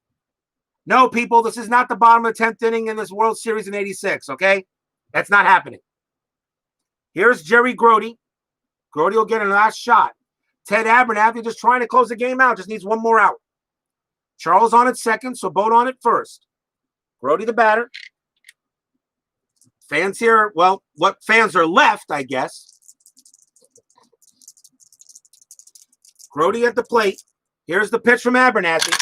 S1: No, people, this is not the bottom of the 10th inning in this World Series in 86, okay? That's not happening. Here's Jerry Grote. Grote will get a last shot. Ted Abernathy just trying to close the game out. Just needs 1 more out. Charles on at second, Swoboda on at first. Grote the batter. Fans here, well, what fans are left, I guess. Grote at the plate. Here's the pitch from Abernathy.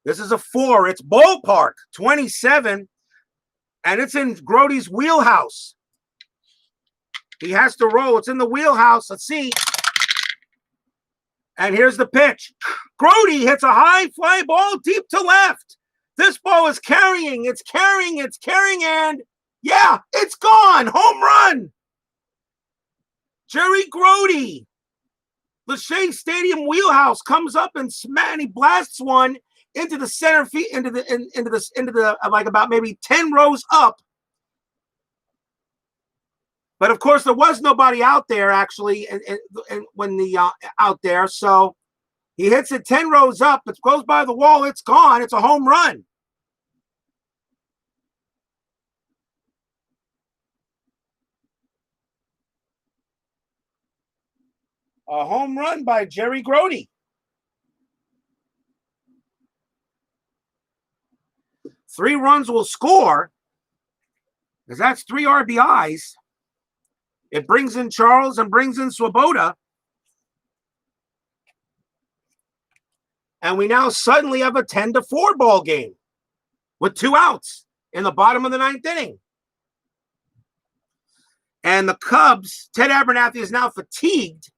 S1: This is a 4. It's ballpark, 27. And it's in Grote's wheelhouse. He has to roll. It's in the wheelhouse. Let's see. And here's the pitch. Grote hits a high fly ball deep to left. This ball is carrying. It's carrying, and yeah, it's gone. Home run. Jerry Grote. The Shea Stadium wheelhouse comes up and he blasts one into the center field, into the like about maybe 10 rows up. But of course, there was nobody out there actually, and when the out there, so he hits it 10 rows up. It goes by the wall. It's gone. It's a home run. A home run by Jerry Grote. 3 runs will score, because that's 3 RBIs. It brings in Charles and brings in Swoboda. And we now suddenly have a 10-4 ball game with 2 outs in the bottom of the 9th inning. And the Cubs, Ted Abernathy is now fatigued.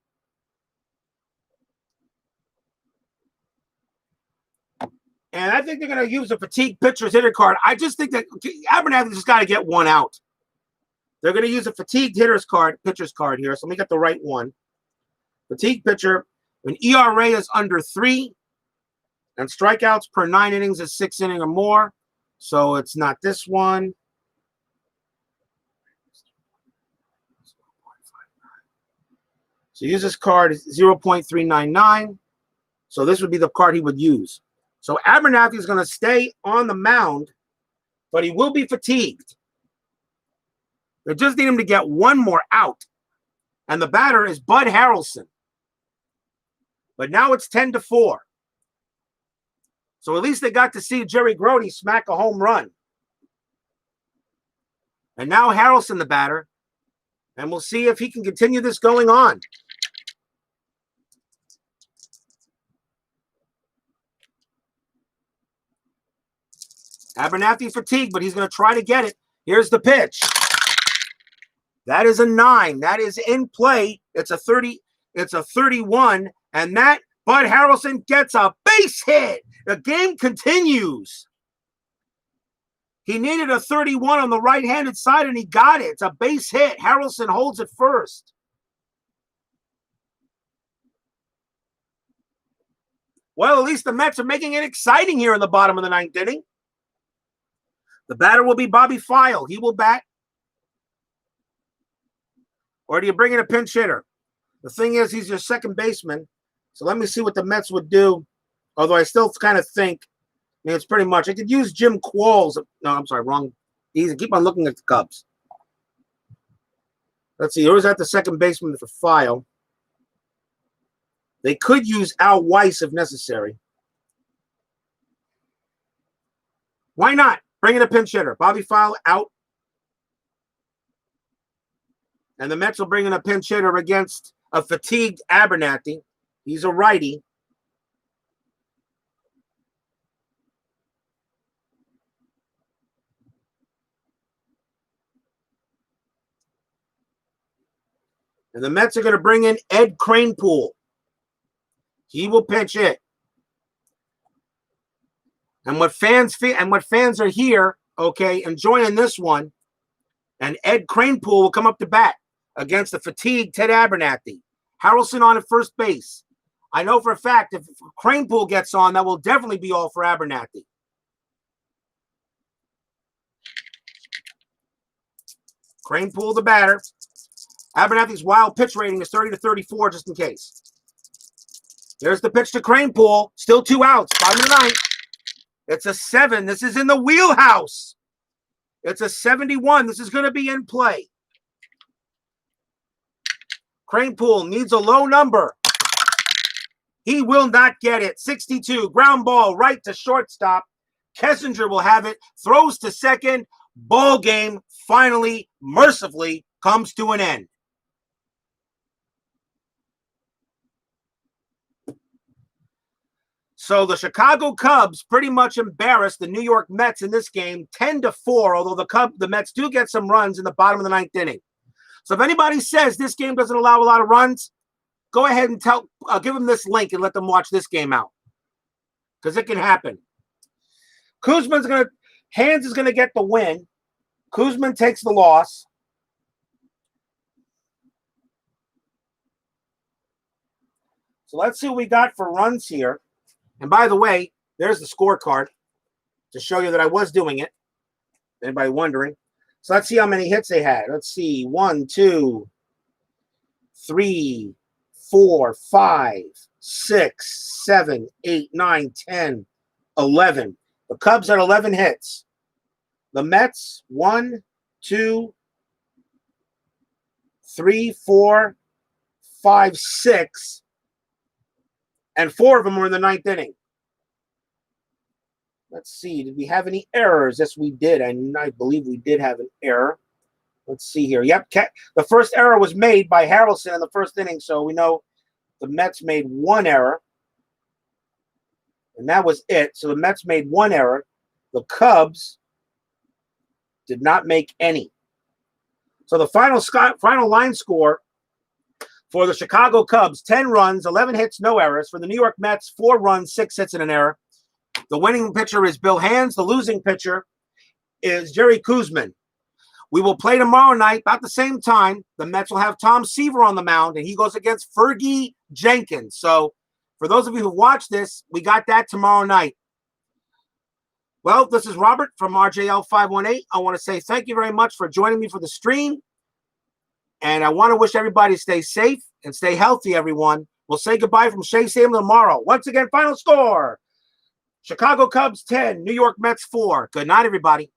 S1: And I think they're going to use a fatigue pitcher's hitter card. I just think that Abernathy's just got to get 1 out. They're going to use a fatigued pitcher's card here. So let me get the right one. Fatigued pitcher, when ERA is under 3, and strikeouts per 9 innings is 6 innings or more. So it's not this one. So use this card 0.399. So this would be the card he would use. So Abernathy is going to stay on the mound, but he will be fatigued. They just need him to get 1 more out. And the batter is Bud Harrelson. But now it's 10-4. So at least they got to see Jerry Grote smack a home run. And now Harrelson the batter. And we'll see if he can continue this going on. Abernathy fatigued, but he's going to try to get it. Here's the pitch. That is a 9. That is in play. It's a 30. It's a 31. And that Bud Harrelson gets a base hit. The game continues. He needed a 31 on the right-handed side, and he got it. It's a base hit. Harrelson holds it first. Well, at least the Mets are making it exciting here in the bottom of the 9th inning. The batter will be Bobby File. He will bat. Or do you bring in a pinch hitter? The thing is, he's your second baseman. So let me see what the Mets would do. Although I still kind of think, I mean, it's pretty much, I could use Jim Qualls. No, I'm sorry, wrong Easy. Keep on looking at the Cubs. Let's see. Who's at the second baseman for File? They could use Al Weiss if necessary. Why not? Bring in a pinch hitter. Bobby File out. And the Mets will bring in a pinch hitter against a fatigued Abernathy. He's a righty. And the Mets are going to bring in Ed Kranepool. He will pitch it. And what fans are here, okay, enjoying this one, and Ed Kranepool will come up to bat against the fatigued Ted Abernathy. Harrelson on at first base. I know for a fact if Kranepool gets on, that will definitely be all for Abernathy. Kranepool, the batter. Abernathy's wild pitch rating is 30 to 34, just in case. There's the pitch to Kranepool. Still 2 outs. 5 in the ninth. It's a 7. This is in the wheelhouse. It's a 71. This is going to be in play. Kranepool needs a low number. He will not get it. 62. Ground ball right to shortstop. Kessinger will have it. Throws to second. Ball game finally, mercifully, comes to an end. So the Chicago Cubs pretty much embarrassed the New York Mets in this game 10-4, although the Mets do get some runs in the bottom of the 9th inning. So if anybody says this game doesn't allow a lot of runs, go ahead and give them this link and let them watch this game out. Because it can happen. Hands is going to get the win. Koosman takes the loss. So let's see what we got for runs here. And by the way, there's the scorecard to show you that I was doing it. Anybody wondering? So let's see how many hits they had. Let's see. 1, 2, 3, 4, 5, 6, 7, 8, 9, 10, 11. The Cubs had 11 hits. The Mets, 1, 2, 3, 4, 5, 6. And 4 of them were in the 9th inning. Let's see. Did we have any errors? Yes, we did. I believe we did have an error. Let's see here. Yep. The first error was made by Harrelson in the first inning, so we know the Mets made 1 error. And that was it. So the Mets made 1 error. The Cubs did not make any. So the final line score for the Chicago Cubs, 10 runs, 11 hits, no errors. For the New York Mets, 4 runs, 6 hits, and an error. The winning pitcher is Bill Hands. The losing pitcher is Jerry Koosman. We will play tomorrow night about the same time. The Mets will have Tom Seaver on the mound, and he goes against Fergie Jenkins. So for those of you who watch this, we got that tomorrow night. Well, this is Robert from RJL 518. I want to say thank you very much for joining me for the stream. And I want to wish everybody stay safe and stay healthy, everyone. We'll say goodbye from Shea Stadium tomorrow. Once again, final score. Chicago Cubs 10, New York Mets 4. Good night, everybody.